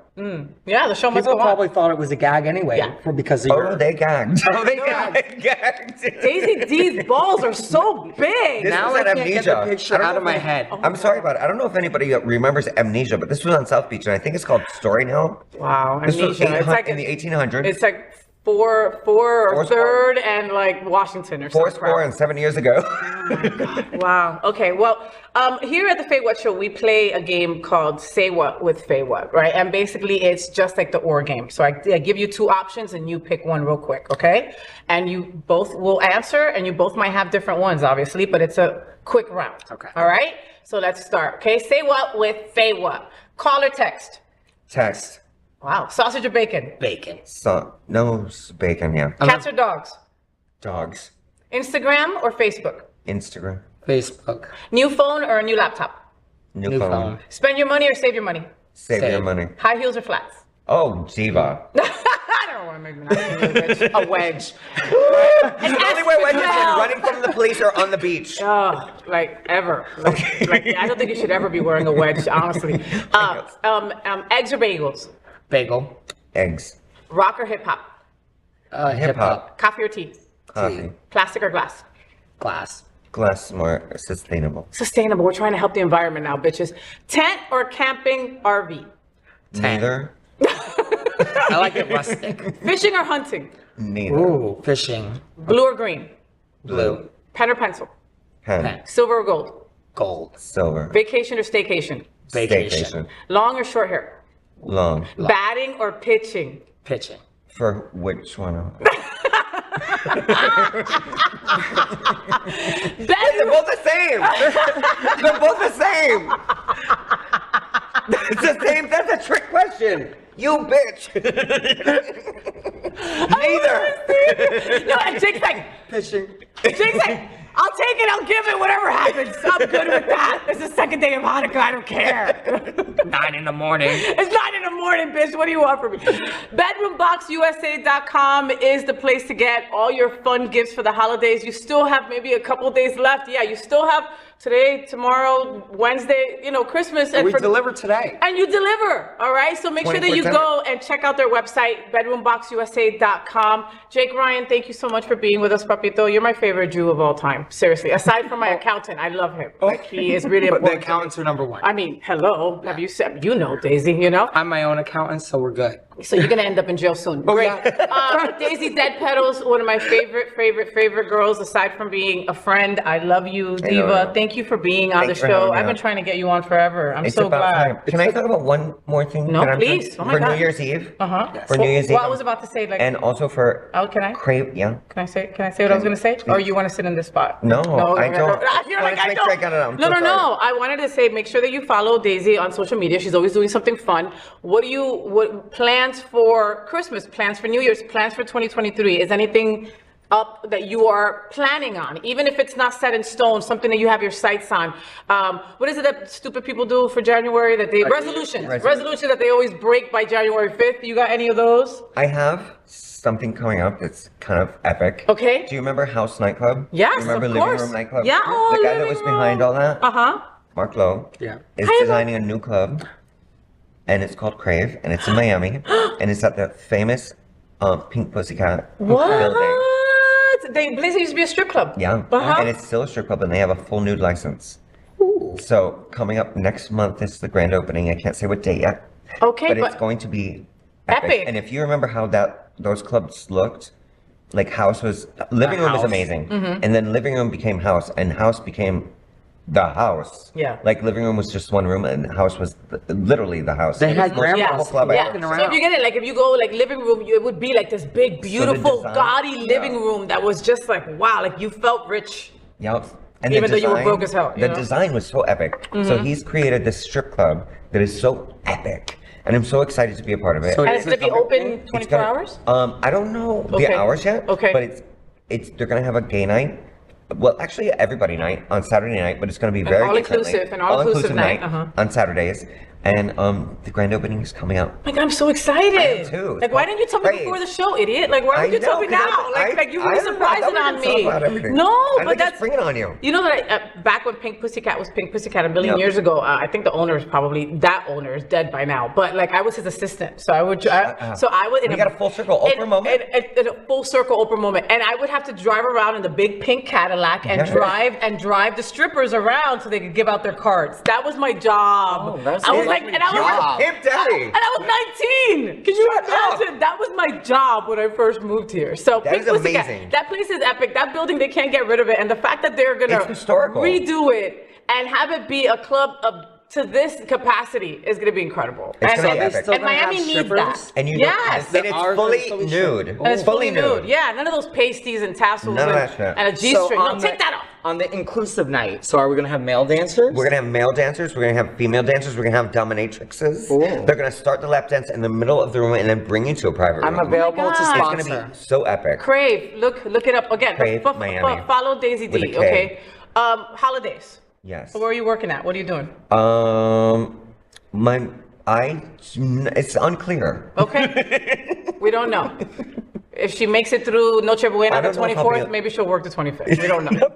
S1: Yeah, the show must go on.
S13: People probably thought it was a gag anyway, because of your...
S12: they gagged.
S13: They gagged.
S1: Daisy D's balls are so big.
S13: Now I can't get the picture out of my head.
S12: I'm sorry about it. I don't know if anybody remembers Amnesia, but this was on South Beach, and I think it's called Story now.
S1: Wow,
S12: this
S1: Amnesia.
S12: Was in the 1800s.
S1: It's like four or third and like Washington or something.
S12: 4 and 7 years ago.
S1: Wow. Okay. Well, here at the FayWhat show, we play a game called Say What with FayWhat, right? And basically, it's just like the or game. So I give you two options, and you pick one real quick, okay? And you both will answer, and you both might have different ones, obviously, but it's a quick round.
S13: Okay.
S1: All right. So let's start. Okay. Say what with FayWhat. Call or text?
S12: Text.
S1: Wow. Sausage or bacon?
S13: Bacon.
S12: No, bacon, yeah.
S1: Cats or dogs?
S12: Dogs.
S1: Instagram or Facebook?
S12: Instagram.
S13: Facebook.
S1: New phone or a new laptop?
S12: New phone.
S1: Spend your money or save your money?
S12: Save your money.
S1: High heels or flats?
S12: Oh, Diva.
S1: I don't want to make me a wedge.
S12: You only wear wedges when running from the police or on the beach.
S1: Oh, like ever. Like, I don't think you should ever be wearing a wedge, honestly. Eggs or bagels?
S13: Bagel.
S12: Eggs.
S1: Rock or hip hop?
S12: Hip hop.
S1: Coffee or tea?
S12: Coffee.
S1: Plastic or glass?
S13: Glass.
S12: Glass is more sustainable.
S1: Sustainable. We're trying to help the environment now, bitches. Tent or camping RV?
S12: Neither.
S13: I like it rustic.
S1: Fishing or hunting?
S12: Neither.
S13: Ooh, fishing.
S1: Blue or green?
S13: Blue.
S1: Pen or pencil?
S12: Pen.
S1: Silver or gold?
S13: Gold.
S12: Silver.
S1: Vacation or staycation?
S13: Vacation.
S1: Long or short hair?
S12: Long.
S1: Batting or pitching?
S13: Pitching.
S12: For which one? They're both the same. They're both the same. It's the same. That's a trick question. You bitch. Neither.
S1: No, and Jake's like,
S13: Pitching.
S1: Jake's like, I'll take it, I'll give it, whatever happens. I'm good with that. It's the second day of Hanukkah, I don't care.
S13: 9 in the morning.
S1: It's 9 in the morning, bitch. What do you want from me? BedroomBoxUSA.com is the place to get all your fun gifts for the holidays. You still have maybe a couple days left. Yeah, you still have today, tomorrow, Wednesday, Christmas.
S13: And we deliver today.
S1: And you deliver, all right? So make sure that you go and check out their website, BedroomBoxUSA.com. Jake Ryan, thank you so much for being with us, Papito. You're my favorite Jew of all time. Seriously, aside from my accountant, I love him. Like, he is really important.
S13: But the accountants are number one.
S1: I mean, hello. Have you said, Daisy,
S13: I'm my own accountant, so we're good.
S1: So you're going to end up in jail soon.
S13: Oh,
S1: Great.
S13: yeah.
S1: Daisy Deadpetals, one of my favorite girls, aside from being a friend. I love you, Diva. Thank you for being on the show. I've been trying to get you on forever. I'm so glad.
S12: Can I talk about one more thing?
S1: No, please. Oh my God.
S12: For New Year's Eve.
S1: Yes.
S12: For New Year's Eve.
S1: Well, I was about to say, like.
S12: And also for.
S1: Oh, can I?
S12: Crave, yeah.
S1: Can I say what I was going to say? Or you want to sit in this spot?
S12: No, I don't.
S1: You're like, I
S12: make sure I got it out.
S1: No. I wanted to say, make sure that you follow Daisy on social media. She's always doing something fun. What plans for Christmas, plans for New Year's, plans for 2023? Is anything up that you are planning on, even if it's not set in stone, something that you have your sights on? What is it that stupid people do for January that they resolutions that they always break by January 5th? You got any of those?
S12: I have something coming up that's kind of epic.
S1: Okay.
S12: Do you remember House Nightclub?
S1: Yes,
S12: do you remember
S1: of
S12: Living
S1: course.
S12: Room Nightclub?
S1: Yeah,
S12: the guy that was behind all that. Mark Lowe.
S13: Yeah.
S12: Is designing a new club, and it's called Crave, and it's in Miami, and it's at the famous Pink Pussycat building.
S1: They basically used to be a strip club.
S12: Yeah, and it's still a strip club, and they have a full nude license. Ooh. So coming up next month is the grand opening. I can't say what date yet.
S1: Okay,
S12: but it's going to be epic. And if you remember how those clubs looked, like House was living room was amazing, and then living room became House, and House became the house.
S1: Yeah.
S12: Like living room was just one room, and House was literally the house.
S13: They had grandmas
S1: walking around. So if you get it, like if you go like living room, it would be like this big, beautiful, gaudy living room that was just like wow, like you felt rich.
S12: Yep. And
S1: even though you were broke as hell.
S12: The design was so epic. So he's created this strip club that is so epic. And I'm so excited to be a part of it.
S1: So and it's going to be open 24 hours?
S12: I don't know the hours yet. Okay. But they're going to have a gay night. Well, actually, everybody night on Saturday night, but it's going to be very all-inclusive night on Saturdays. And the grand opening is coming out.
S1: Like I'm so excited.
S12: I am too.
S1: Like why didn't you tell me before the show, idiot? Like why didn't you tell me now? Like you were surprising on me. No, but that's
S12: bring it on you.
S1: You know that back when Pink Pussycat was Pink Pussycat a million years ago, I think the owner is dead by now. But like I was his assistant, so I would. You got
S12: a full circle Oprah moment.
S1: In a full circle Oprah moment, and I would have to drive around in the big pink Cadillac and drive the strippers around so they could give out their cards. That was my job. And I was
S12: hip daddy.
S1: And I was 19. Can you imagine? That was my job when I first moved here. So
S12: that is amazing.
S1: That place is epic. That building, they can't get rid of it. And the fact that they're gonna redo it and have it be a club of to this capacity is going to be incredible.
S12: It's going to be epic.
S1: And Miami needs that.
S12: And you
S1: yes.
S12: know, and it's fully nude.
S1: And it's fully nude. Yeah, none of those pasties and tassels and a G-string. No, take that off.
S13: On the inclusive night, so are we going to have male dancers?
S12: We're going to have male dancers. We're going to have female dancers. We're going to have dominatrixes. They're going to start the lap dance in the middle of the room and then bring you to a private room.
S13: I'm available to sponsor.
S12: It's going to be so epic.
S1: Crave, look it up again.
S12: Crave, Miami.
S1: Follow Daisy D, okay? Holidays.
S12: Yes.
S1: So where are you working at? What are you doing?
S12: It's unclear.
S1: Okay. We don't know. If she makes it through Noche Buena the 24th, maybe she'll work the 25th. We don't know.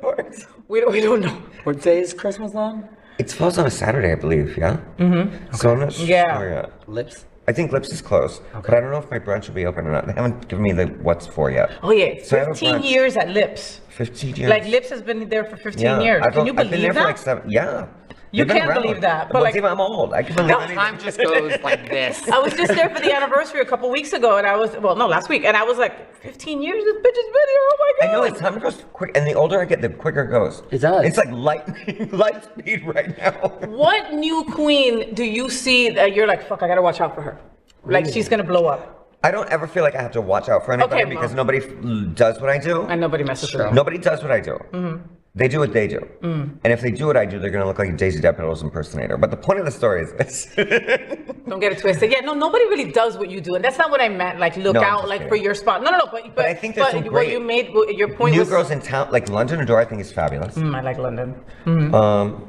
S1: we don't know.
S13: What day is Christmas on?
S12: It falls on a Saturday, I believe, yeah? Mm-hmm. So I'm not sure yet.
S13: Lips?
S12: I think Lips is closed, but I don't know if my brunch will be open or not. They haven't given me the what's for yet.
S1: Oh yeah, so 15 years at Lips.
S12: 15 years.
S1: Like Lips has been there for 15 years. Can you believe
S12: I've been there
S1: that?
S12: For like 7. Yeah.
S1: You can't believe that. But like,
S12: I'm old. I can believe
S13: it. Time just goes like this.
S1: I was just there for the anniversary a couple weeks ago, and last week, and I was like, 15 years this bitch has been here. Oh my god!
S12: I know time goes quick, and the older I get, the quicker it goes.
S13: It does.
S12: It's like light speed right now.
S1: What new queen do you see that you're like, fuck, I gotta watch out for her? Like she's gonna blow up.
S12: I don't ever feel like I have to watch out for anybody because nobody does what I do.
S1: And nobody messes with them.
S12: Nobody does what I do.
S1: Mm-hmm.
S12: They do what they do. And if they do what I do, they're going to look like a Daisy Deadpetals impersonator. But the point of the story is this.
S1: Don't get it twisted. Yeah, no, nobody really does what you do. And that's not what I meant. Like, look out for your spot. No. But
S12: I think there's some great
S1: what you made, your point
S12: new
S1: was...
S12: girls in town, like London Adore, I think is fabulous.
S1: I like London. Mm-hmm.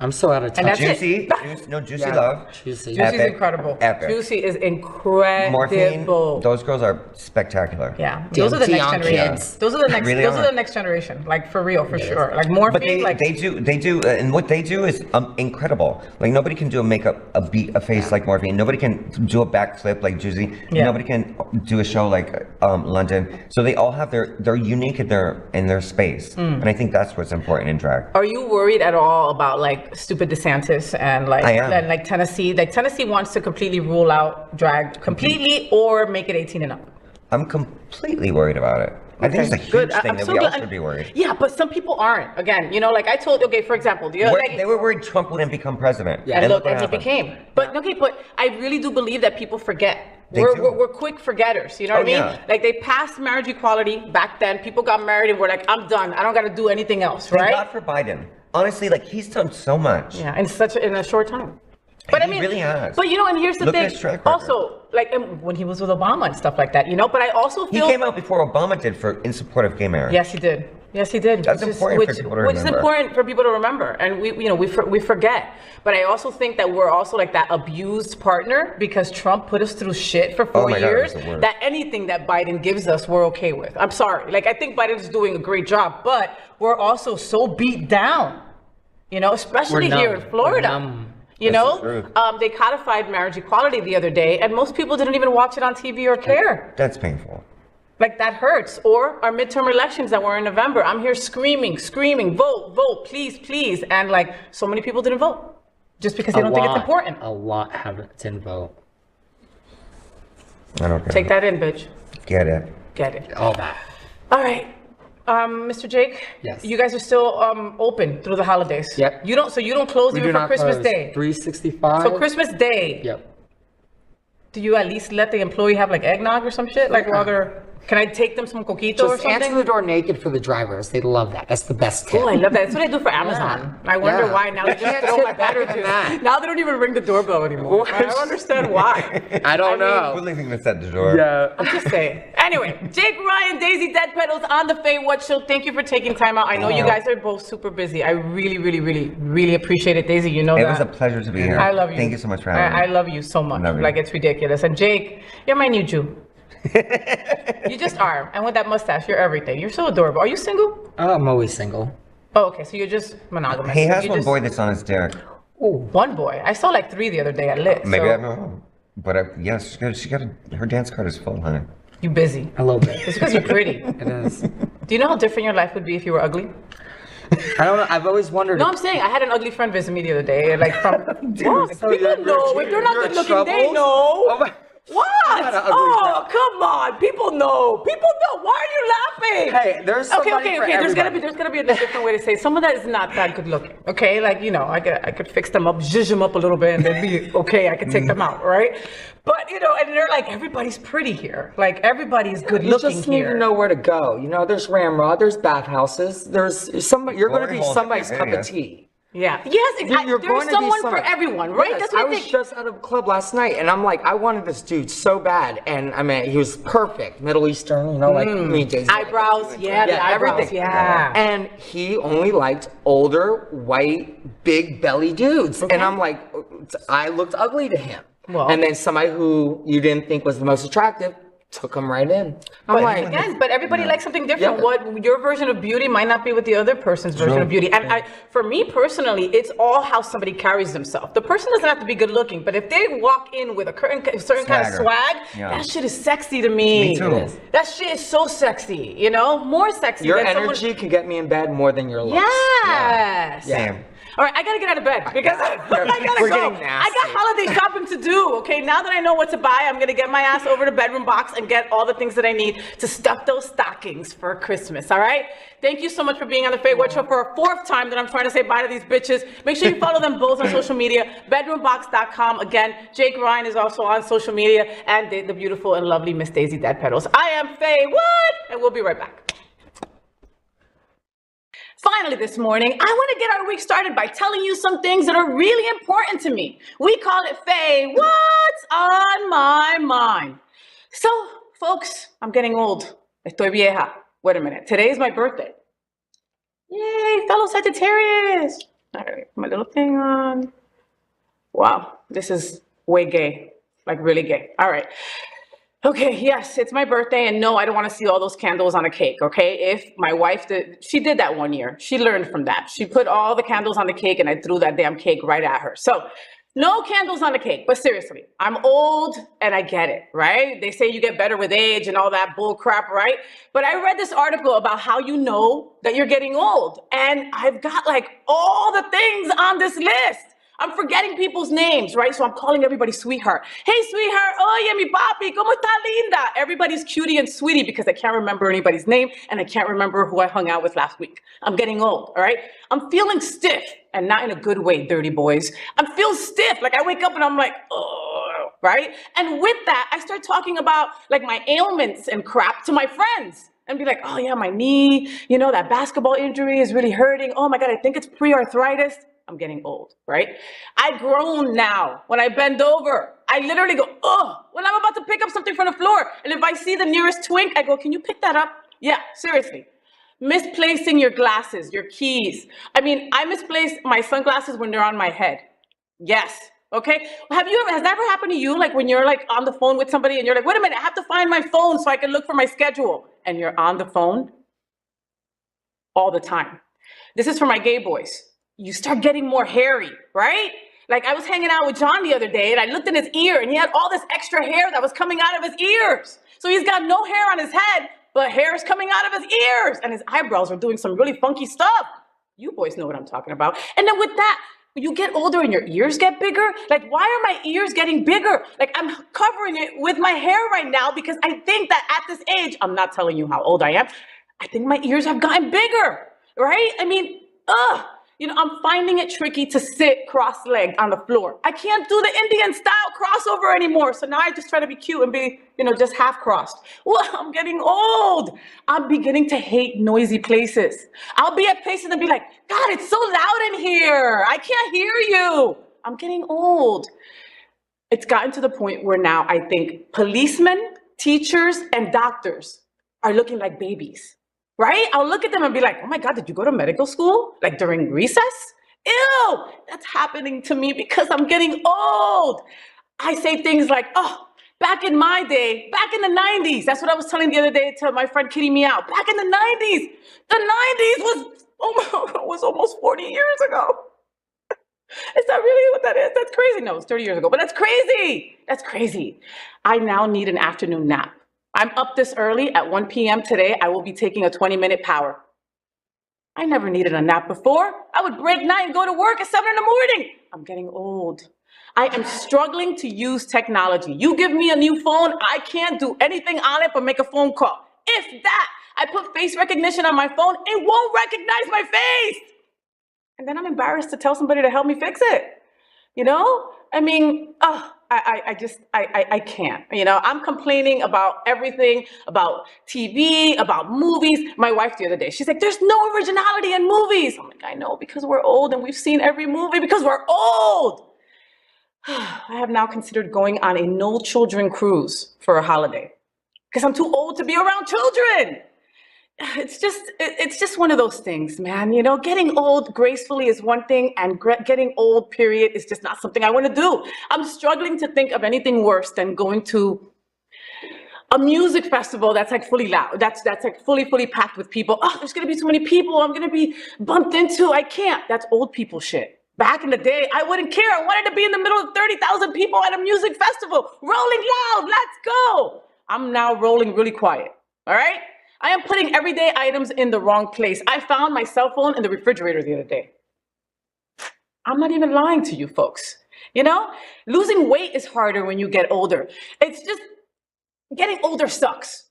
S13: I'm so out of touch.
S12: Juicy Love.
S1: Juicy's incredible.
S12: Epic.
S1: Juicy is incredible.
S12: Morphine, those girls are spectacular.
S1: Yeah, those are the next generation. Those are the next. Those are the next generation. Like for real, for sure. Like Morphine.
S12: But they do, and what they do is incredible. Like nobody can do a face like Morphine. Nobody can do a backflip like Juicy. Yeah. Nobody can do a show like London. So they all have they're unique in their space, and I think that's what's important in drag.
S1: Are you worried at all about like stupid DeSantis and like Tennessee? Like Tennessee wants to completely rule out drag completely or make it 18 and up.
S12: I'm completely worried about it. I think it's a huge thing that we all should be worried.
S1: Yeah, but some people aren't. Again, like I told, for example, they
S12: were worried Trump wouldn't become president.
S1: Yeah, and he became. But but I really do believe that people forget. We're quick forgetters, you know what I mean? Yeah. Like they passed marriage equality back then. People got married and were like, I'm done. I don't got to do anything else, right?
S12: Thank God for Biden. Honestly, like he's done so much.
S1: Yeah, in a short time. But
S12: he really has.
S1: But and here's the thing. Also, like when he was with Obama and stuff like that, But I also feel
S12: he came out before Obama did in support of gay marriage.
S1: Yes, he did. Yes, he did.
S12: That's important for people to remember.
S1: Which is important for people to remember, and we forget. But I also think that we're also like that abused partner because Trump put us through shit for 4 years. That anything that Biden gives us, we're okay with. I'm sorry. Like I think Biden's doing a great job, but we're also so beat down. Especially here in Florida. They codified marriage equality the other day, and most people didn't even watch it on TV or care.
S12: That's painful.
S1: Like that hurts. Or our midterm elections that were in November. I'm here screaming, vote, please. And like so many people didn't vote just because they don't think it's important.
S13: A lot didn't vote.
S12: I don't care.
S1: Take that in, bitch.
S12: Get it.
S13: All that.
S1: All right. Mr. Jake,
S13: yes.
S1: You guys are still open through the holidays.
S13: Yep.
S1: You don't close even for Christmas Day.
S13: 365.
S1: So Christmas Day.
S13: Yep.
S1: Do you at least let the employee have like eggnog or some shit? Like while they're... Can I take them some coquito or something?
S13: Just answer the door naked for the drivers. They love that. That's the best tip.
S1: Oh, I love that. That's what I do for Amazon. I wonder why now they just throw my packages. Now they don't even ring the doorbell anymore. I don't understand why.
S13: I don't know.
S12: We're leaving this at the door.
S13: Yeah.
S1: I'm just saying. Anyway, Jake, Ryan, Daisy, Deadpetals on the FayWhat show. Thank you for taking time out. I know you guys are both super busy. I really appreciate it. Daisy, you know that.
S12: It was a pleasure to be here.
S1: I love you.
S12: Thank you so much for having me.
S1: I love you so much. Like it's ridiculous. And Jake, you're my new Jew. You just are, and with that mustache, you're everything. You're so adorable. Are you single?
S13: I'm always single.
S1: Oh, okay. So you're just monogamous.
S12: He has one boy that's on his dick.
S1: Oh, one boy. I saw like 3 the other day at Lit.
S12: Maybe I'm wrong, but yes, she got her dance card is full, honey.
S1: You busy?
S13: A little bit.
S1: It's because you're pretty.
S13: It is.
S1: Do you know how different your life would be if you were ugly?
S13: I don't know. I've always wondered.
S1: No, I'm saying I had an ugly friend visit me the other day. Like from people know if they're not good looking, they know. What? Oh, come on. People know. People know. Why are you laughing?
S13: Hey, there's somebody for
S1: There's
S13: everybody.
S1: gotta be a different way to say it. Some of that is not that good looking. Okay, like I could fix them up, zhuzh them up a little bit, and they'd be okay. I could take them out, right? But and they're like, everybody's pretty here. Like everybody's good looking
S13: You just need to know where to go. There's Ramrod, there's bathhouses, there's somebody. You're going to be somebody's cup of tea.
S1: Yeah. Yes, exactly.
S13: You're
S1: There's
S13: going to
S1: someone
S13: be
S1: for everyone, right?
S13: Yes,
S1: That's what
S13: I was just at a club last night, and I'm like, I wanted this dude so bad, and I mean, he was perfect, Middle Eastern, like me, Jay-Z.
S1: Eyebrows, the eyebrows,
S13: everything.
S1: yeah.
S13: And he only liked older, white, big belly dudes, and I'm like, I looked ugly to him. Well, and then somebody who you didn't think was the most attractive took him right in.
S1: But everybody likes something different.
S13: Yeah.
S1: What your version of beauty might not be with the other person's version of beauty. And for me personally, it's all how somebody carries themselves. The person doesn't have to be good looking, but if they walk in with a certain kind of swag, that shit is sexy to me.
S13: Me too.
S1: That shit is so sexy, more sexy.
S13: Your
S1: than
S13: energy can get me in bed more than your looks.
S1: Yes.
S13: Yeah.
S1: All right, I gotta get out of bed because I gotta go. I got holiday shopping to do. Okay, now that I know what to buy, I'm gonna get my ass over to Bedroom Box and get all the things that I need to stuff those stockings for Christmas. All right. Thank you so much for being on the FayWhat Show for a fourth time that I'm trying to say bye to these bitches. Make sure you follow them both on social media. Bedroombox.com. Again, Jake Ryan is also on social media, and the beautiful and lovely Miss Daisy Deadpetals. I am FayWhat, and we'll be right back. Finally this morning, I want to get our week started by telling you some things that are really important to me. We call it Faye, what's on my mind? So, folks, I'm getting old. Estoy vieja. Wait a minute. Today is my birthday. Yay, fellow Sagittarius. I gotta get my little thing on. Wow, this is way gay. Like really gay. All right. Okay, yes, it's my birthday, and no, I don't want to see all those candles on a cake, okay? If my wife she did that one year. She learned from that. She put all the candles on the cake, and I threw that damn cake right at her. So, no candles on the cake, but seriously, I'm old, and I get it, right? They say you get better with age and all that bull crap, right? But I read this article about how you know that you're getting old, and I've got like all the things on this list. I'm forgetting people's names, right? So I'm calling everybody sweetheart. Hey, sweetheart. Oye, mi papi, ¿cómo está linda? Everybody's cutie and sweetie because I can't remember anybody's name and I can't remember who I hung out with last week. I'm getting old, all right? I'm feeling stiff and not in a good way, dirty boys. I'm feeling stiff. Like I wake up and I'm like, oh, right? And with that, I start talking about like my ailments and crap to my friends. And be like, oh yeah, my knee, that basketball injury is really hurting. Oh my God, I think it's pre-arthritis. I'm getting old, right? I groan now. When I bend over, I literally go, oh, when I'm about to pick up something from the floor. And if I see the nearest twink, I go, can you pick that up? Yeah, seriously. Misplacing your glasses, your keys. I mean, I misplace my sunglasses when they're on my head. Yes. Okay. Has that ever happened to you? Like when you're like on the phone with somebody and you're like, wait a minute, I have to find my phone so I can look for my schedule. And you're on the phone all the time. This is for my gay boys. You start getting more hairy, right? Like I was hanging out with John the other day and I looked in his ear and he had all this extra hair that was coming out of his ears. So he's got no hair on his head, but hair is coming out of his ears and his eyebrows are doing some really funky stuff. You boys know what I'm talking about. And then with that, you get older and your ears get bigger. Like, why are my ears getting bigger? Like, I'm covering it with my hair right now because I think that at this age, I'm not telling you how old I am. I think my ears have gotten bigger, right? I mean, I'm finding it tricky to sit cross-legged on the floor. I can't do the Indian style crossover anymore. So now I just try to be cute and be, just half crossed. Well, I'm getting old. I'm beginning to hate noisy places. I'll be at places and be like, God, it's so loud in here. I can't hear you. I'm getting old. It's gotten to the point where now I think policemen, teachers, and doctors are looking like babies. Right? I'll look at them and be like, oh my God, did you go to medical school? Like during recess? Ew, that's happening to me because I'm getting old. I say things like, oh, back in my day, back in the 90s. That's what I was telling the other day to my friend Kitty Meow. Back in the 90s. The 90s was almost 40 years ago. Is that really what that is? That's crazy. No, it's 30 years ago, but that's crazy. That's crazy. I now need an afternoon nap. I'm up this early at 1 p.m. today. I will be taking a 20-minute power. I never needed a nap before. I would break night and go to work at 7 in the morning. I'm getting old. I am struggling to use technology. You give me a new phone, I can't do anything on it but make a phone call. If that, I put face recognition on my phone, it won't recognize my face. And then I'm embarrassed to tell somebody to help me fix it. You know? I mean, I can't. You know, I'm complaining about everything, about TV, about movies. My wife the other day, she's like, there's no originality in movies. I'm like, I know, because we're old and we've seen every movie because we're old. I have now considered going on a no children cruise for a holiday because I'm too old to be around children. It's just one of those things, man. You know, getting old gracefully is one thing, and getting old, period, is just not something I want to do. I'm struggling to think of anything worse than going to a music festival that's like fully loud, that's like fully packed with people. Oh, there's gonna be so many people I'm gonna be bumped into. I can't. That's old people shit. Back in the day, I wouldn't care. I wanted to be in the middle of 30,000 people at a music festival, rolling loud. Let's go. I'm now rolling really quiet. All right. I am putting everyday items in the wrong place. I found my cell phone in the refrigerator the other day. I'm not even lying to you folks. You know, losing weight is harder when you get older. It's just getting older sucks.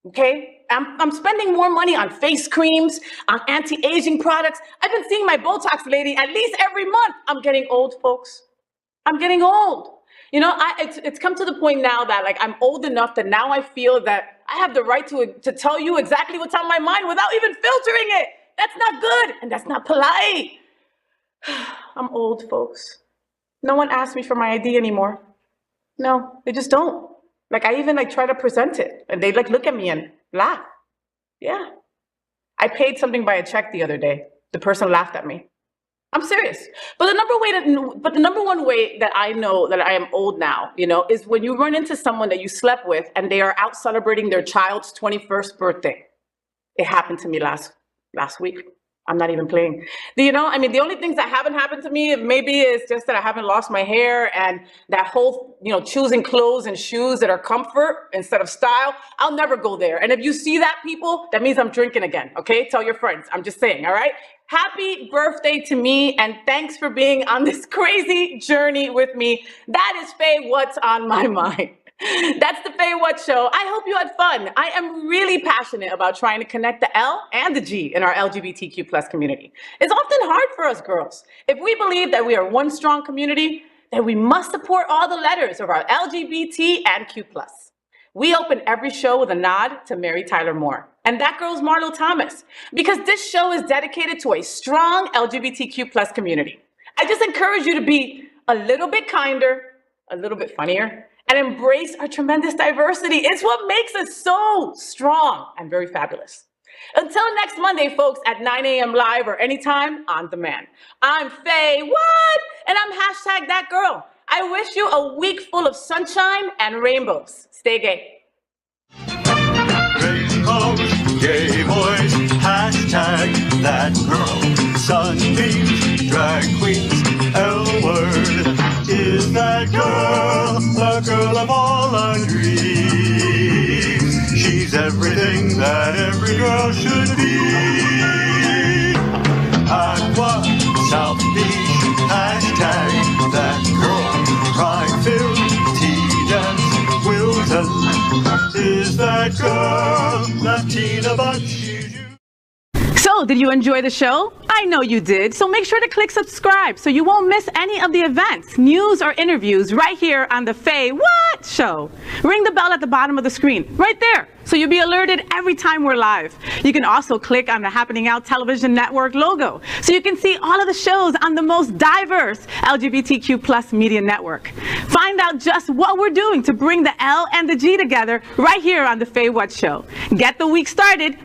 S1: Okay, I'm spending more money on face creams, on anti-aging products. I've been seeing my Botox lady at least every month. I'm getting old, folks. I'm getting old. You know, it's come to the point now that like I'm old enough that now I feel that I have the right to tell you exactly what's on my mind without even filtering it. That's not good and that's not polite. I'm old, folks. No one asks me for my ID anymore. No, they just don't. Like I even like try to present it and they like look at me and laugh. Yeah. I paid something by a check the other day. The person laughed at me. I'm serious. But the number one way that I know that I am old now, you know, is when you run into someone that you slept with and they are out celebrating their child's 21st birthday. It happened to me last week. I'm not even playing. You know, I mean, the only things that haven't happened to me maybe is just that I haven't lost my hair and that whole, you know, choosing clothes and shoes that are comfort instead of style. I'll never go there. And if you see that, people, that means I'm drinking again. Okay, tell your friends. I'm just saying. All right. Happy birthday to me, and thanks for being on this crazy journey with me. That is Faye, what's on my mind. That's the FayWhat show. I hope you had fun. I am really passionate about trying to connect the L and the G in our LGBTQ plus community. It's often hard for us girls. If we believe that we are one strong community, then we must support all the letters of our LGBT and Q plus. We open every show with a nod to Mary Tyler Moore. And that girl's Marlo Thomas, because this show is dedicated to a strong LGBTQ plus community. I just encourage you to be a little bit kinder, a little bit funnier, and embrace our tremendous diversity. It's what makes us so strong and very fabulous. Until next Monday, folks, at 9 a.m. live or anytime on demand. I'm FayWhat, and I'm #ThatGirl. I wish you a week full of sunshine and rainbows. Stay gay.
S2: Rainbows, gay boys, #ThatGirl. Sunbeams, drag queens, L-word. Is that girl, the girl of all our dreams? She's everything that every girl should be. Aqua, South Beach, #ThatGirl. Pride-filled, tea-dance, Wilton. Is that girl, Latina, but she's you.
S1: So, did you enjoy the show? I know you did. So make sure to click subscribe so you won't miss any of the events, news, or interviews right here on the FayWhat show. Ring the bell at the bottom of the screen, right there, so you'll be alerted every time we're live. You can also click on the Happening Out Television Network logo so you can see all of the shows on the most diverse LGBTQ plus media network. Find out just what we're doing to bring the L and the G together right here on the FayWhat show. Get the week started.